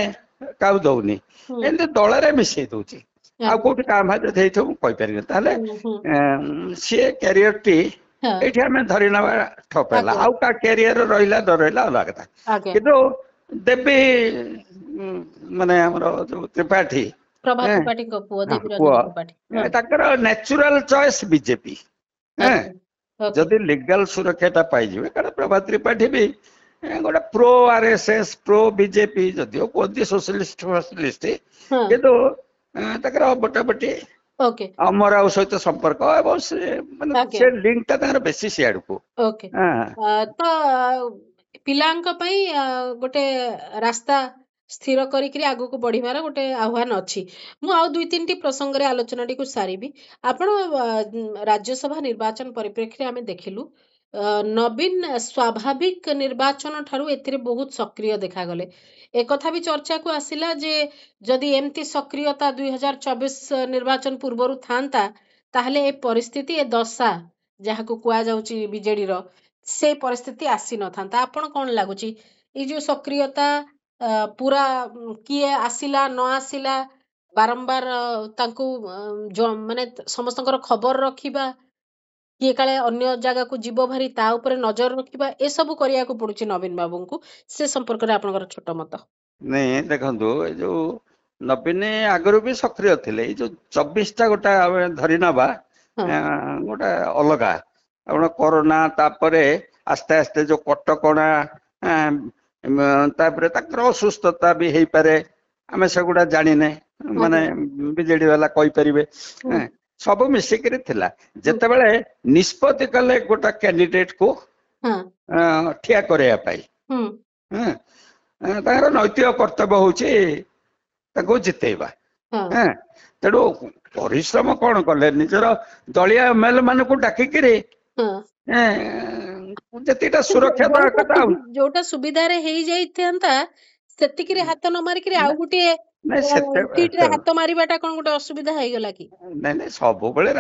କାହାକୁ ଦଉନି। ଏମିତି ଦଳରେ ମିଶେଇ ଦଉଛି। ଆଉ କୋଉଠି କାଁ ଭାଁ ଯଦି ହେଇଥିବ ମୁଁ କହିପାରିବିନି। ତାହେଲେ ସିଏ କ୍ୟାରିୟରଟି ଏଇଠି ଆମେ ଧରି ନେବା ଠପ ହେଲା। ଆଉ କାହା କ୍ୟାରିୟର ରହିଲା ନ ରହିଲା ଅଲଗା କଥା। କିନ୍ତୁ ଦେବୀ ମାନେ ଆମର ଯୋଉ ତ୍ରିପାଠୀ ପୁଅ, ତାଙ୍କର ନ୍ୟାଚୁରାଲ ଚଏସ ବିଜେପି। ଯଦି ଲିଗାଲ ସୁରକ୍ଷା ଟା ପାଇଯିବେ, କାରଣ ପ୍ରଭାତ ତ୍ରିପାଠୀ ବି ଗୋଟେ ପ୍ରୋ RSS, ପ୍ରୋ ବିଜେପି, ଯଦିଓ କୁହନ୍ତି ସୋସିଆଲିଷ୍ଟ, କିନ୍ତୁ ତାଙ୍କର ମୋଟାମୋଟି ଅମର ରାଓ ସହିତ ସମ୍ପର୍କ ଏବଂ ସେ ମାନେ ସେ ଲିଙ୍କ ଟା ତାଙ୍କର ବେଶୀ ସିଆଡକୁ। ତ ପିଲାଙ୍କ ପାଇଁ ଗୋଟେ ରାସ୍ତା ସ୍ଥିର କରିକିରି ଆଗକୁ ବଢିବାର ଗୋଟେ ଆହ୍ୱାନ ଅଛି। ମୁଁ ଆଉ 2-3ଟି ପ୍ରସଙ୍ଗରେ ଆଲୋଚନାଟିକୁ ସାରିବି। ଆପଣ ରାଜ୍ୟସଭା ନିର୍ବାଚନ ପରିପ୍ରେକ୍ଷୀରେ ଆମେ ଦେଖିଲୁ ନବୀନ ସ୍ୱାଭାବିକ ନିର୍ବାଚନ ଠାରୁ ଏଥିରେ ବହୁତ ସକ୍ରିୟ ଦେଖାଗଲେ। एकथा भी चर्चा को आसिला जे जदि एमती सक्रियता 2024 निर्वाचन पूर्वर थांता ताहले ए परिस्थिति ए दशा जहाँ को कुआ जाउची बीजेडी रो से परिस्थिति आसी न थांता। आपण कोन लागुची ए जो सक्रियता पूरा किए आसिला न आसिला बारंबार तांकु जो माने समस्तकर खबर रखिबा किए काले अन्य जगह को जीव भारी ता ऊपर नजर रखिबा ए सब करिया को पडुची नवीन बाबू को से संपर्क रे आपनकर छोट मत। नहीं देखंतु ए जो नवीन आगरू भी सक्रिय थिले ए जो 24टा गोटा धरि नबा गोटा अलगा आपण कोरोना तापरे आस्ते आस्ते जो कटकणा तापरे तकर असुस्थता भी हेई पारे आमे सगुडा जानिने माने बिजेडी वाला कहि परिबे सब मिसिकरी थिला जेतेबेले निष्पत्ति कले गोटा कैंडिडेट को ठिया करेया पाई तार नैतिक कर्तव्य होची ताको जितेबा तेणु परिश्रम कौन कले निजर दलिया एमएलए मान को डाकिकिरी जेतिटा सुरक्षा जोटा सुविधा रे हेई जाई थांता सेतिकिरे हाथ न मारिकिरे आउ गुटे ନାଇଁ ସେତେ ସିଟରେ ହାତ ମାରିବାଟା କଣ ଗୋଟେ ଅସୁବିଧା ହେଇଗଲା କି? ନାଇଁ ନାଇଁ ସବୁବେଳେ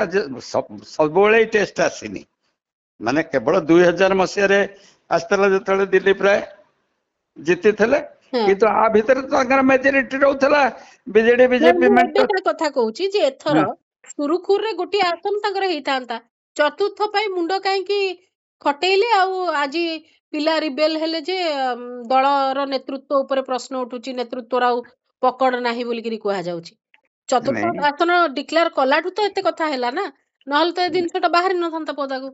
ସବୁବେଳେ ଏଇ ଟେଷ୍ଟ ଆସିନି। ମାନେ କେବଳ 2000 ମସିହାରେ ଆସିଥିଲା ଯେତେବେଳେ ଦିଲ୍ଲୀପ ରାୟ ଜିତିଥିଲେ, କିନ୍ତୁ ଆ ଭିତରେ ତାଙ୍କର ମେଜରିଟି ରହୁଥିଲା। ବିଜେଡି ବିଜେପି ମୁଁ କଥା କହୁଛି ଯେ ଏଥର ସୁରୁଖୁରୁରେ ଗୋଟିଏ ଆସନ ତାଙ୍କର ହେଇଥାନ୍ତା, ଚତୁର୍ଥ ପାଇଁ ମୁଣ୍ଡ କାହିଁକି ଖଟେଇଲେ? ଆଉ ଆଜି ପିଲା ରିବେଲ ହେଲେ ଯେ ଦଳର ନେତୃତ୍ୱ ଉପରେ ପ୍ରଶ୍ନ ଉଠୁଛି, ନେତୃତ୍ୱର ଆଉ ପକଡ ନାହିଁ ବୋଲିକିରି କୁହାଯାଉଛି। ଚତୁର୍ଥ ଆସନ ଡିକ୍ଲେୟାର କଲାଠୁ ତ ଏତେ କଥା ହେଲା ନା, ନହେଲେ ତ ଏ ଜିନିଷଟା ବାହାରି ନଥାନ୍ତା ପଦାକୁ।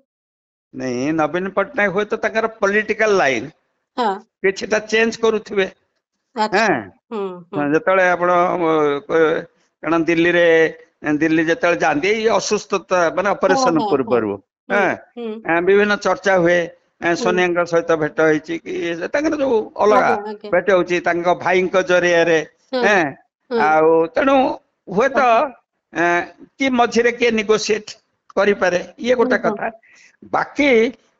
ନାଇଁ, ନବୀନ ପଟ୍ଟନାୟକ ହୁଏତ ତାଙ୍କର ପଲିଟିକାଲ ଲାଇନ କିଛିଟା ଚେଞ୍ଜ କରୁଥିବେ। ଯେତେବେଳେ ଆପଣ କାରଣ ଦିଲ୍ଲୀ ଯେତେବେଳେ ଯାଆନ୍ତି ଏଇ ଅସୁସ୍ଥତା ମାନେ ଅପରେସନ ପୂର୍ବରୁ ବିଭିନ୍ନ ଚର୍ଚ୍ଚା ହୁଏ। ସୋନିଆଙ୍କ ସହିତ ଭେଟ ହେଇଛି କି ତାଙ୍କର ଯୋଉ ଅଲଗା ଭେଟ ହଉଛି ତାଙ୍କ ଭାଇଙ୍କ ଜରିଆରେ। ଆଉ ତେଣୁ ହୁଏତ କି ମଝିରେ କିଏ ନିଗୋସିଏଟ କରିପାରେ, ଇଏ ଗୋଟେ କଥା। ବାକି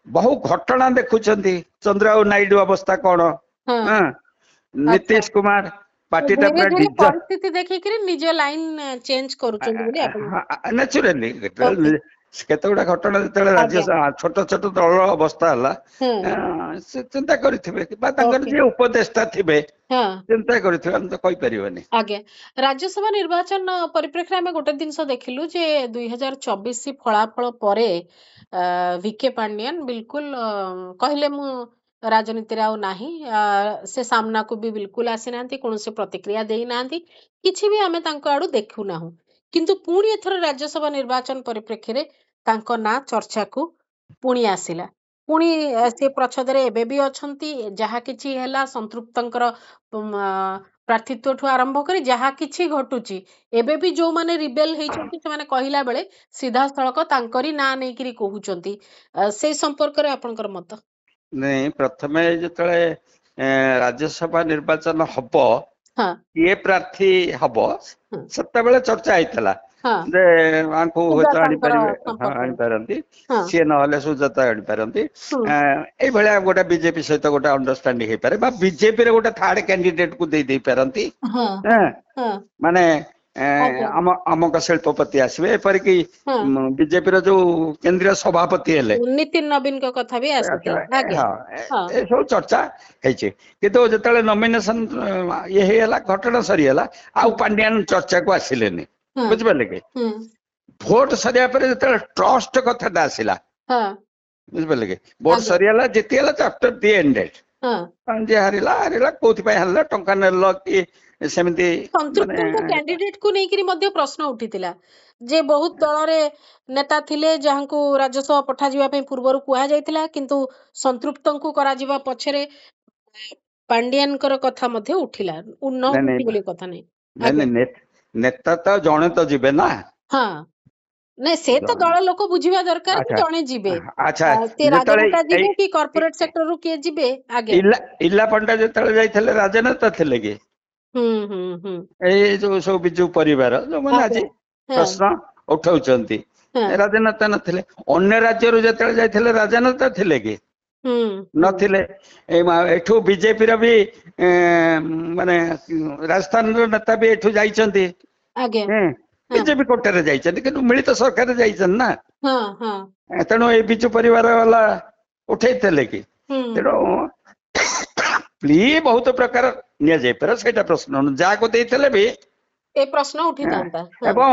ବହୁ ଘଟଣା ଦେଖୁଛନ୍ତି, ଚନ୍ଦ୍ରବାବୁ ନାଇଡୁ ଅବସ୍ଥା କଣ, ନୀତିଶ କୁମାର ପାର୍ଟିଟା ପୁରା ପରିସ୍ଥିତି ଦେଖିକିରି ନିଜ ଲାଇନ ଚେଞ୍ଜ କରୁଛନ୍ତି ବୋଲି ଆପଣ ନ୍ୟାଚୁରାଲି କେତେ ଗୁଡା ଘଟଣା ଯେତେବେଳେ ରାଜ୍ୟ ଛୋଟ ଛୋଟ ଦଳର ଅବସ୍ଥା ହେଲା, ସେ ଚିନ୍ତା କରିଥିବେ ବା ତାଙ୍କର ଯିଏ ଉପଦେଷ୍ଟା ଥିବେ ଚିନ୍ତା କରିଥିବେ, ଆମେ ତ କହିପାରିବାନି। ଆଜ୍ଞା, ରାଜ୍ୟସଭା ନିର୍ବାଚନ ପରିପ୍ରେକ୍ଷୀରେ ଆମେ ଗୋଟେ ଜିନିଷ ଦେଖିଲୁ ଯେ 2024 ଫଳାଫଳ ପରେ ଭିକେ ପାଣ୍ଡିଆନ ବିଲକୁଲ କହିଲେ ମୁଁ ରାଜନୀତିରେ ଆଉ ନାହିଁ, ସେ ସାମ୍ନାକୁ ବି ବିଲକୁଲ ଆସିନାହାନ୍ତି, କୌଣସି ପ୍ରତିକ୍ରିୟା ଦେଇନାହାନ୍ତି, କିଛି ବି ଆମେ ତାଙ୍କ ଆଡୁ ଦେଖୁନାହୁଁ। କିନ୍ତୁ ପୁଣି ଏଥର ରାଜ୍ୟସଭା ନିର୍ବାଚନ ପରିପ୍ରେକ୍ଷୀରେ ତାଙ୍କ ନାଁ ଚର୍ଚ୍ଚାକୁ ପୁଣି ଆସିଲା। ପୁଣି ସେ ପ୍ରଚ୍ଛଦରେ ଏବେ ବି ଅଛନ୍ତି। ଯାହା କିଛି ହେଲା ସନ୍ତୃପ୍ତଙ୍କର ପ୍ରାର୍ଥୀତ୍ୱଠୁ ଆରମ୍ଭ କରି ଯାହା କିଛି ଘଟୁଛି, ଏବେ ବି ଯୋଉମାନେ ରିବେଲ ହେଇଛନ୍ତି ସେମାନେ କହିଲା ବେଳେ ସିଧାସଳଖ ତାଙ୍କରି ନାଁ ନେଇକିରି କହୁଛନ୍ତି। ସେଇ ସମ୍ପର୍କରେ ଆପଣଙ୍କର ମତ? ନାଇଁ, ପ୍ରଥମେ ଯେତେବେଳେ ରାଜ୍ୟସଭା ନିର୍ବାଚନ ହବ, କିଏ ପ୍ରାର୍ଥୀ ହବ, ସେତେବେଳେ ଚର୍ଚ୍ଚା ହେଇଥିଲା ଯେ ଆଙ୍କୁ ହୁଏତ ଆଣିପାରିବେ, ଆଣିପାରନ୍ତି, ସିଏ ନହେଲେ ସୁଜାତା ଆଣିପାରନ୍ତି, ଏଇଭଳିଆ ଗୋଟେ ବିଜେପି ସହିତ ଗୋଟେ ଅଣ୍ଡରଷ୍ଟାଣ୍ଡିଂ ହେଇପାରେ, ବା ବିଜେପିରେ ଗୋଟେ ଥାର୍ଡ କ୍ୟାଣ୍ଡିଡେଟ କୁ ଦେଇ ପାରନ୍ତି। ମାନେ ଅମକ ଶିଳ୍ପପତି ଆସିବେ, ଏପରିକି ବିଜେପିର ଯୋଉ କେନ୍ଦ୍ରୀୟ ସଭାପତି ହେଲେ ନିତିନ ନବୀନଙ୍କ କଥା ବି ଆସିଥିଲା। ଏସବୁ ଚର୍ଚ୍ଚା ହେଇଛି, କିନ୍ତୁ ଯେତେବେଳେ ନମିନେସନ ଇଏ ହେଇଗଲା, ଘଟଣା ସରିଗଲା, ଆଉ ପାଣ୍ଡିଆନ ଚର୍ଚ୍ଚାକୁ ଆସିଲେନି। ବୁଝିପାରିଲେ କି? ଭୋଟ ସରିବା ପରେ ଯେତେବେଳେ ଟ୍ରଷ୍ଟ କଥାଟା ଆସିଲା, ବୁଝିପାରିଲେ କି, ଭୋଟ ସରିଗଲା, ଜିତିଗଲା, ଚାପ୍ଟର ଦି ଏଣ୍ଡେଡ। ଯିଏ ହାରିଲା ହାରିଲା, କୋଉଥିପାଇଁ ହାରିଲା, ଟଙ୍କା ନେଲ କି ସେମିତି ସନ୍ତୃପ୍ତଙ୍କ କ୍ୟାଣ୍ଡିଡେଟ କୁ ନେଇକିରି ମଧ୍ୟ ପ୍ରଶ୍ନ ଉଠିଥିଲା ଯେ ବହୁତ ଦଳରେ ନେତା ଥିଲେ ଯାହାଙ୍କୁ ରାଜସ୍ୱ ପଠାଯିବା ପାଇଁ ପୂର୍ବରୁ କୁହାଯାଇଥିଲା, କିନ୍ତୁ ସନ୍ତୃପ୍ତଙ୍କୁ କରାଯିବା ପଛରେ ପାଣ୍ଡିଆନଙ୍କର କଥା ମଧ୍ୟ ଉଠିଲା। ବୋଲି କଥା ନାହିଁ, ନେତା ତ ଜଣେ ତ ଯିବେ ନା। ନାଇଁ, ସେ ତ ଦଳ ଲୋକ ବୁଝିବା ଦରକାର କି ଜଣେ ଯିବେ, ସେ ରାଜନେତା ଯିବେ କି କର୍ପୋରେଟ ସେକ୍ଟରରୁ କିଏ ଯିବେ। ଇଲା ପଣ୍ଡା ଯେତେବେଳେ ଯାଇଥିଲେ ରାଜନେତା ଥିଲେ କି? ଏଇ ଯୋଉ ସବୁ ବିଜୁ ପରିବାର ଯୋଉମାନେ ଆଜି ପ୍ରଶ୍ନ ଉଠଉଛନ୍ତି, ରାଜନେତା ନଥିଲେ। ଅନ୍ୟ ରାଜ୍ୟରୁ ଯେତେବେଳେ ଯାଇଥିଲେ ରାଜନେତା ଥିଲେ କି? ନଥିଲେ। ଏଠୁ ବିଜେପିର ବି ମାନେ ରାଜସ୍ଥାନର ନେତା ବି ଏଠୁ ଯାଇଛନ୍ତି, ବିଜେପି କୋଟାରେ ଯାଇଛନ୍ତି, କିନ୍ତୁ ମିଳିତ ସରକାରରେ ଯାଇଛନ୍ତି ନା। ତେଣୁ ଏଇ ବିଜୁ ପରିବାର ବାଲା ଉଠେଇଥିଲେ କି? ତେଣୁ ବହୁତ ପ୍ରକାର ନିଆଯାଇପାରେ, ସେଇଟା ପ୍ରଶ୍ନ ନୁହଁ। ଯାହାକୁ ଦେଇଥିଲେ ବି ଏ ପ୍ରଶ୍ନ ଉଠିଥାନ୍ତା। ଏବଂ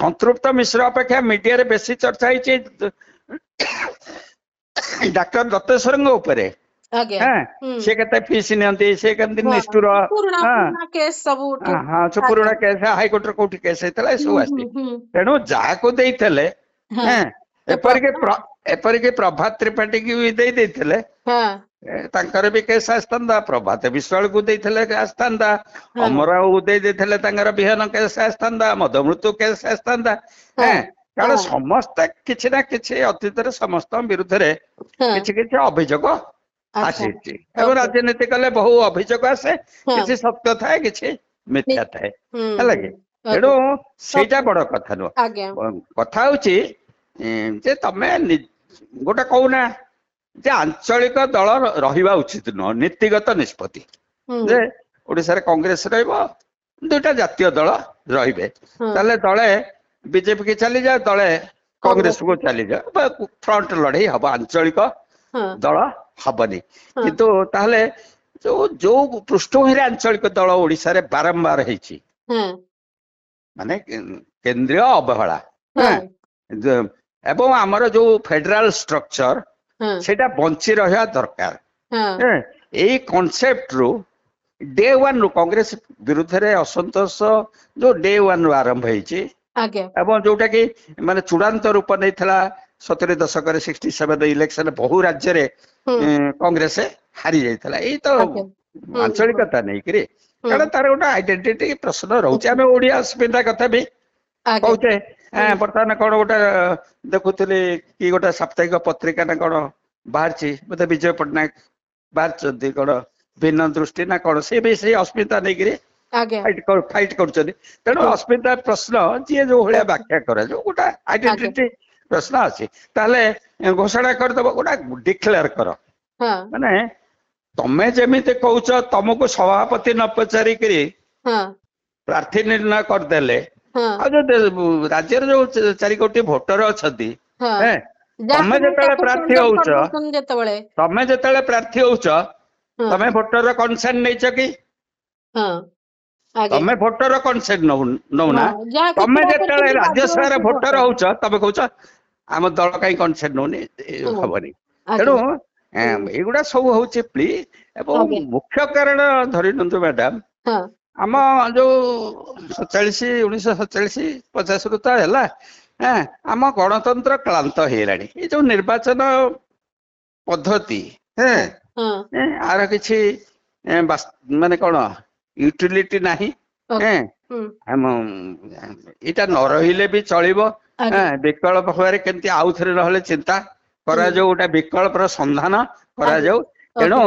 ସନ୍ତୃପ୍ତ ମିଶ୍ର ଅପେକ୍ଷା ମିଡିଆରେ ବେଶୀ ଚର୍ଚ୍ଚା ହେଇଛି ଡାକ୍ତର ଦତ୍ତେଶ୍ୱରଙ୍କ ଉପରେ। ସେ କେତେ ଫିସ୍ ନିଅନ୍ତି, ସେ କେମିତି ନିଷ୍ଠୁର, ପୁରୁଣା କେସ୍, ହାଇକୋର୍ଟରେ କୋଉଠି କେସ୍ ହେଇଥିଲା, ଏସବୁ ଆସିଛି। ତେଣୁ ଯାହାକୁ ଦେଇଥିଲେ, ଏପରିକି ପ୍ରଭାତ ତ୍ରିପାଠୀକି ବି ଦେଇଥିଲେ, ତାଙ୍କର ବି କେସ୍ ଆସିଥାନ୍ତା। ପ୍ରଭାତ ବିଶ୍ୱାଳକୁ ଦେଇଥିଲେ ଆସିଥାନ୍ତା, ଅମର ଉଦୟ ଦେଇଥିଲେ, ତାଙ୍କର ବିହନ କେସ୍ ଆସିଥାନ୍ତା, ମଦମୃତ୍ୟୁ କେସ୍ ଆସିଥାନ୍ତା। କାରଣ ସମସ୍ତେ କିଛି ନା କିଛି ଅତୀତରେ ସମସ୍ତଙ୍କ ବିରୁଦ୍ଧରେ କିଛି କିଛି ଅଭିଯୋଗ ଆସିଛି, ଏବଂ ରାଜନୀତି କଲେ ବହୁ ଅଭିଯୋଗ ଆସେ, କିଛି ସତ୍ୟ ଥାଏ, କିଛି ମିଥ୍ୟା ଥାଏ, ହେଲା କି? ତେଣୁ ସେଇଟା ବଡ କଥା ନୁହଁ। କଥା ହଉଛି ଯେ ତମେ ଗୋଟେ କହୁନା ଯେ ଆଞ୍ଚଳିକ ଦଳ ରହିବା ଉଚିତ ନୁହଁ, ନୀତିଗତ ନିଷ୍ପତ୍ତି ଯେ ଓଡିଶାରେ କଂଗ୍ରେସ ରହିବ ଦୁଇଟା ଜାତୀୟ ଦଳ ରହିବେ। ତାହେଲେ ଦଳେ ବିଜେପି କି ଚାଲିଯାଏ, ଦଳେ କଂଗ୍ରେସ କୁ ଚାଲିଯାଏ, ଫ୍ରଣ୍ଟ ଲଢେଇ ହବ, ଆଞ୍ଚଳିକ ଦଳ ହବନି। କିନ୍ତୁ ତାହେଲେ ଯୋଉ ଯୋଉ ପୃଷ୍ଠଭୂମିରେ ଆଞ୍ଚଳିକ ଦଳ ଓଡିଶାରେ ବାରମ୍ବାର ହେଇଛି, ମାନେ କେନ୍ଦ୍ରୀୟ ଅବହେଳା ଏବଂ ଆମର ଯୋଉ ଫେଡେରାଲ ଷ୍ଟ୍ରକ୍ଚର ସେଇଟା ବଞ୍ଚି ରହିବା ଦରକାର। ଏଇ କନସେପ୍ଟ ରୁ ଡେ ୱାନ୍ ରୁ କଂଗ୍ରେସ ବିରୁଦ୍ଧରେ ଅସନ୍ତୋଷ ଯୋଉ ଡେ ୱାନ୍ ରୁ ଆରମ୍ଭ ହେଇଛି ଏବଂ ଯୋଉଟା କି ମାନେ ଚୂଡାନ୍ତ ରୂପ ନେଇଥିଲା 70 ଦଶକରେ 67 ଇଲେକ୍ସନ ବହୁ ରାଜ୍ୟରେ କଂଗ୍ରେସ ହାରି ଯାଇଥିଲା। ଏଇ ତ ଆଞ୍ଚଳିକତା ନେଇକିରି, କାରଣ ତାର ଗୋଟେ ଆଇଡେଣ୍ଟିଟି ପ୍ରଶ୍ନ ରହୁଛି। ଆମେ ଓଡିଆ ଅସ୍ମିତା କଥା ବି କହୁଛେ। ବର୍ତ୍ତମାନ କଣ ଗୋଟେ ଦେଖୁଥିଲି କି ଗୋଟେ ସାପ୍ତାହିକ ପତ୍ରିକା ନା କଣ ବାହାରିଛି, ବୋଧେ ବିଜୟ ପଟ୍ଟନାୟକ ବାହାରିଛନ୍ତି, କଣ ଭିନ୍ନ ଦୃଷ୍ଟି ନା କଣ, ସେ ବି ସେଇ ଅସ୍ମିତା ନେଇକିରି ଫାଇଟ କରୁଛନ୍ତି। ତେଣୁ ଅସ୍ମିତା ପ୍ରଶ୍ନ ଯିଏ ଯୋଉ ଭଳିଆ ବ୍ୟାଖ୍ୟା କରାଯାଉ, ଗୋଟେ ଆଇଡେଣ୍ଟିଟି ପ୍ରଶ୍ନ ଅଛି। ତାହେଲେ ଘୋଷଣା କରିଦବ, ଗୋଟେ ଡିକ୍ଲେୟାର କର। ମାନେ ତମେ ଯେମିତି କହୁଛ ତମକୁ ସଭାପତି ନ ପଚାରିକିରି ପ୍ରାର୍ଥୀ ନିର୍ଣ୍ଣୟ କରିଦେଲେ, ଆଉ ଯୋଉ ରାଜ୍ୟରେ ଯୋଉ 4 କୋଟି ଭୋଟର ଅଛନ୍ତି, ତମେ ଯେତେବେଳେ ପ୍ରାର୍ଥୀ ହଉଛ, ତମେ ଭୋଟର କନସେଣ୍ଟ ନେଇଛ କି? ତମେ ଭୋଟର କନସେଣ୍ଟ ନଉନା। ତମେ ଯେତେବେଳେ ରାଜ୍ୟସଭାରେ ଭୋଟର ହଉଛ, ତମେ କହୁଛ ଆମ ଦଳ କାହିଁ କନସେଣ୍ଟ ନଉନି, ହବନି। ତେଣୁ ଏଇଗୁଡା ସବୁ ହଉଛି ପ୍ଲି। ଏବଂ ମୁଖ୍ୟ କାରଣ ଧରି ନିଅନ୍ତୁ ମ୍ୟାଡାମ, ଆମ ଯୋଉ 1947-50 ରୁ ତ ହେଲା, ଆମ ଗଣତନ୍ତ୍ର କ୍ଳାନ୍ତ ହେଇଗଲାଣି। ଏଇ ଯୋଉ ନିର୍ବାଚନ ପଦ୍ଧତି, ଆର କିଛି ମାନେ କଣ ୟୁଟିଲିଟି ନାହିଁ। ଏଇଟା ନ ରହିଲେ ବି ଚଳିବ। ବିକଳ୍ପ ଭାବରେ କେମିତି ଆଉଥରେ ରହିଲେ ଚିନ୍ତା କରାଯାଉ, ଗୋଟେ ବିକଳ୍ପର ସନ୍ଧାନ କରାଯାଉ। ତେଣୁ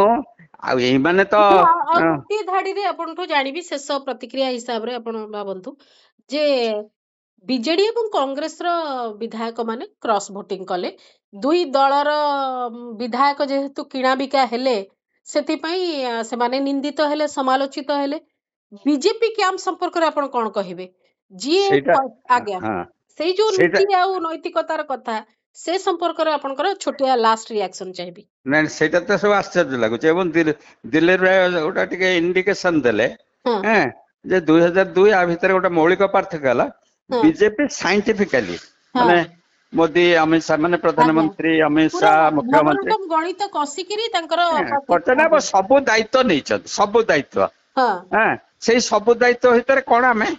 ଆଉ ଏଇମାନେ ତ ଗୋଟିଏ ଧାଡିରେ ଆପଣଠୁ ଜାଣିବି, ଶେଷ ପ୍ରତିକ୍ରିୟା ହିସାବରେ ଆପଣ ଭାବନ୍ତୁ ଯେ ବିଜେଡି ଏବଂ କଂଗ୍ରେସର ବିଧାୟକ ମାନେ କ୍ରସ୍ ଭୋଟିଂ କଲେ, ଦୁଇ ଦଳର ବିଧାୟକ ଯେହେତୁ କିଣାବିକା ହେଲେ, ସେଥିପାଇଁ ସେମାନେ ନିନ୍ଦିତ ହେଲେ, ସମାଲୋଚିତ ହେଲେ। ବିଜେପି କ୍ୟାମ୍ପ ସମ୍ପର୍କରେ ଆପଣ କଣ କହିବେ? ଯିଏ ସେଇ ଯୋଉ ନୀତି ଆଉ ନୈତିକତାର କଥା, ସେ ସମ୍ପର୍କରେ ଆପଣଙ୍କର ଛୋଟିଆ ଲାଷ୍ଟ ରିଆକ୍ସନ ଚାହିଁବି। ନାଇଁ, ସେଇଟା ତ ସବୁ ଆଶ୍ଚର୍ଯ୍ୟ ଲାଗୁଛି। ଏବଂ ଦିଲ୍ଲୀରେ ଗୋଟେ ଟିକେ ଇଣ୍ଡିକେସନ ଦେଲେ ଯେ 2002 ଆ ଭିତରେ ଗୋଟେ ମୌଳିକ ପାର୍ଥକ୍ୟ ହେଲା। ବିଜେପି ସାଇଣ୍ଟିଫିକାଲି, ମାନେ ମୋଦି ଅମିତ ଶାହ, ମାନେ ପ୍ରଧାନମନ୍ତ୍ରୀ ଅମିତ ଶାହ, ମୁଖ୍ୟମନ୍ତ୍ରୀ ଗଣିତ କଷିକିରି ତାଙ୍କର ସବୁ ଦାୟିତ୍ୱ ନେଇଛନ୍ତି, ସବୁ ଦାୟିତ୍ୱ। ସେଇ ସବୁ ଦାୟିତ୍ୱ ଭିତରେ କଣ ଆମେ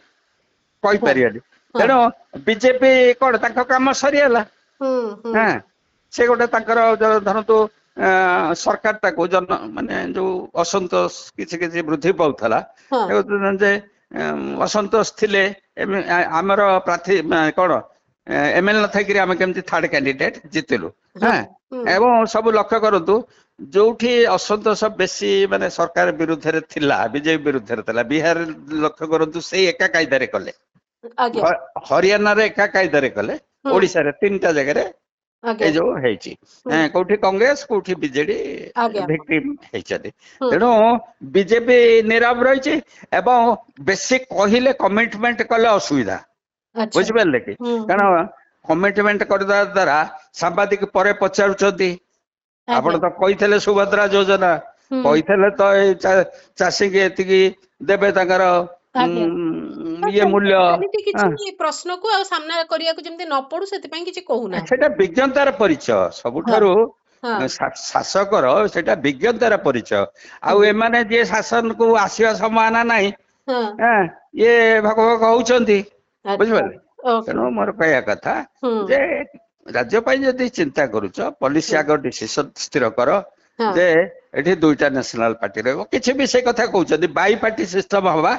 କହିପାରିବାନି। ତେଣୁ ବିଜେପି କଣ ତାଙ୍କ କାମ ସରିଗଲା। ସେ ଗୋଟେ ତାଙ୍କର ଧରନ୍ତୁ ସରକାରଟାକୁ ମାନେ ଯୋଉ ଅସନ୍ତୋଷ କିଛି କିଛି ବୃଦ୍ଧି ପାଉଥିଲା, ଯେ ଅସନ୍ତୋଷ ଥିଲେ ଆମର ପ୍ରାର୍ଥୀ କଣ ଏମଏଲଏ ନଥାଇକିରି ଆମେ କେମିତି ଥାର୍ଡ କ୍ୟାଣ୍ଡିଡେଟ ଜିତିଲୁ। ଏବଂ ସବୁ ଲକ୍ଷ୍ୟ କରନ୍ତୁ, ଯୋଉଠି ଅସନ୍ତୋଷ ବେଶୀ ମାନେ ସରକାର ବିରୁଦ୍ଧରେ ଥିଲା, ବିଜେପି ବିରୁଦ୍ଧରେ ଥିଲା, ବିହାର ଲକ୍ଷ୍ୟ କରନ୍ତୁ ସେଇ ଏକା କାଇଦାରେ କଲେ, ହରିୟାଣାରେ ଏକା କାଇଦାରେ କଲେ, ଓଡିଶାରେ 3ଟା ଜାଗାରେ ଏଇ ଯୋଉ ହେଇଛି। କୋଉଠି କଂଗ୍ରେସ, କୋଉଠି ବିଜେଡି ଭିକ୍ଟିମ ହେଇଛନ୍ତି। ତେଣୁ ବିଜେପି ନୀରବ ରହିଛି ଏବଂ ବେଶୀ କହିଲେ କମିଟମେଣ୍ଟ କଲେ ଅସୁବିଧା, ବୁଝିପାରିଲେ କି? କାରଣ କମିଟମେଣ୍ଟ କରିବା ଦ୍ୱାରା ସାମ୍ବାଦିକ ପରେ ପଚାରୁଛନ୍ତି, ଆପଣ ତ କହିଥିଲେ ସୁଭଦ୍ରା ଯୋଜନା, କହିଥିଲେ ତ ଏଇ ଚାଷୀକି ଏତିକି ଦେବେ ତାଙ୍କର ଇଏ ମୂଲ୍ୟ, କିଛି ପ୍ରଶ୍ନକୁ ଆଉ ସାମ୍ନା କରିବାକୁ ଯେମିତି ନ ପଡୁ, ସେଥିପାଇଁ କିଛି କହୁନା। ସେଇଟା ବିଜ୍ଞତାର ପରିଚୟ। ସବୁଠାରୁ ଶାସକର ସେଇଟା ବିଜ୍ଞତାର ପରିଚୟ। ଆଉ ଏମାନେ ଯିଏ ଶାସନକୁ ଆସିବା ସମ୍ଭାବନା ନାହିଁ, ଇଏ ଭଗ ଭଗ ହଉଛନ୍ତି, ବୁଝିପାରିଲେ? ତେଣୁ ମୋର କହିବା କଥା ଯେ ରାଜ୍ୟ ପାଇଁ ଯଦି ଚିନ୍ତା କରୁଛ, ପଲିସି ଆଗ ଡିସିସନ ସ୍ଥିର କର ଯେ ଏଠି 2ଟା ନ୍ୟାସନାଲ ପାର୍ଟି ରହିବ। କିଛି ବି ସେ କଥା କହୁଛନ୍ତି ବାଇ ପାର୍ଟି ସିଷ୍ଟମ ହବା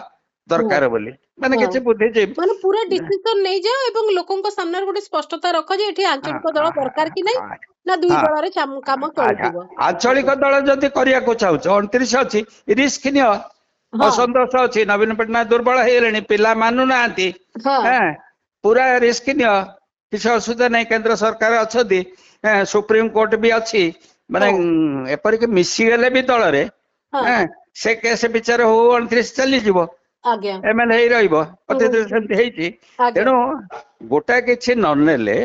ଦରକାର ବୋଲି, ମାନେ କିଛି ବୁଦ୍ଧିଜୀବୀ ମାନେ ପୁରା ଡିସିସନ ନେଇଯାଅ ଏବଂ ଲୋକଙ୍କ ସାମ୍ନାରେ ଗୋଟେ ସ୍ପଷ୍ଟତା ରଖ ଯେ ଏଠି ଆଞ୍ଚଳିକ ଦଳ ଦରକାର କି ନାହିଁ, ନା ଦୁଇ ଦଳରେ କାମ ଚଳିଯିବ। ଆଞ୍ଚଳିକ ଦଳ ଯଦି କରିବାକୁ ଚାହୁଁଛ, 29 ଅଛି, ରିସ୍କ ନିଅ। ଅସନ୍ତୋଷ ଅଛି, ନବୀନ ପଟ୍ଟନାୟକ ଦୁର୍ବଳ ହେଇଗଲେଣି, ପିଲା ମାନୁନାହାନ୍ତି, ପୁରା ରିସ୍କ ନିଅ, କିଛି ଅସୁବିଧା ନାହିଁ। କେନ୍ଦ୍ର ସରକାର ଅଛନ୍ତି, ସୁପ୍ରିମ କୋର୍ଟ ବି ଅଛି, ମାନେ ଏପରିକି ମିଶିଗଲେ ବି ଦଳରେ ସେ କେସ୍ ବିଚାର ହଉ 29 ଚାଲିଯିବ। ଆଜ୍ଞା ଏମଏଲଏ ହେଇ ରହିବ, ଅତୀତରେ ସେମିତି ହେଇଛି। ଆଜ୍ଞା ତେଣୁ ଗୋଟା କିଛି ନ ନେଲେ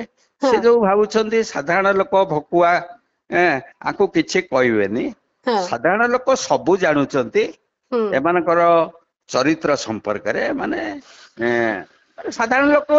ହଁ ସେ ଯୋଉ ଭାବୁଛନ୍ତି ସାଧାରଣ ଲୋକ ଭକୁଆ, ଆଙ୍କୁ କିଛି କହିବେନି। ହଁ ସାଧାରଣ ଲୋକ ସବୁ ଜାଣୁଛନ୍ତି ହୁଁ ଏମାନଙ୍କର ଚରିତ୍ର ସମ୍ପର୍କରେ। ମାନେ ସାଧାରଣ ଲୋକ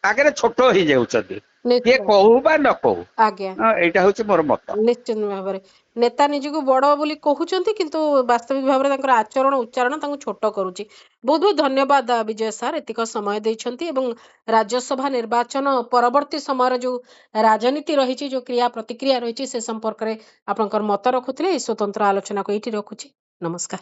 ଆଗରେ ଛୋଟ ହେଇଯାଉଛନ୍ତି, କିଏ ନିଶ୍ଚୟ କହୁ ବା ନ କହୁ। ଆଜ୍ଞା ଏଇଟା ହଉଛି ମୋର ମତ। ନିଶ୍ଚିତ ଭାବରେ ନେତା ନିଜକୁ ବଡ ବୋଲି କହୁଛନ୍ତି, କିନ୍ତୁ ବାସ୍ତବିକ ଭାବରେ ତାଙ୍କର ଆଚରଣ ଉଚ୍ଚାରଣ ତାଙ୍କୁ ଛୋଟ କରୁଛି। ବହୁତ ବହୁତ ଧନ୍ୟବାଦ ବିଜୟ ସାର୍, ଏତିକ ସମୟ ଦେଇଛନ୍ତି ଏବଂ ରାଜ୍ୟସଭା ନିର୍ବାଚନ ପରବର୍ତ୍ତୀ ସମୟର ଯୋଉ ରାଜନୀତି ରହିଛି, ଯୋଉ କ୍ରିୟା ପ୍ରତିକ୍ରିୟା ରହିଛି, ସେ ସମ୍ପର୍କରେ ଆପଣଙ୍କର ମତ ରଖୁଥିଲେ। ଏହି ସ୍ୱତନ୍ତ୍ର ଆଲୋଚନାକୁ ଏଇଠି ରଖୁଛି। ନମସ୍କାର।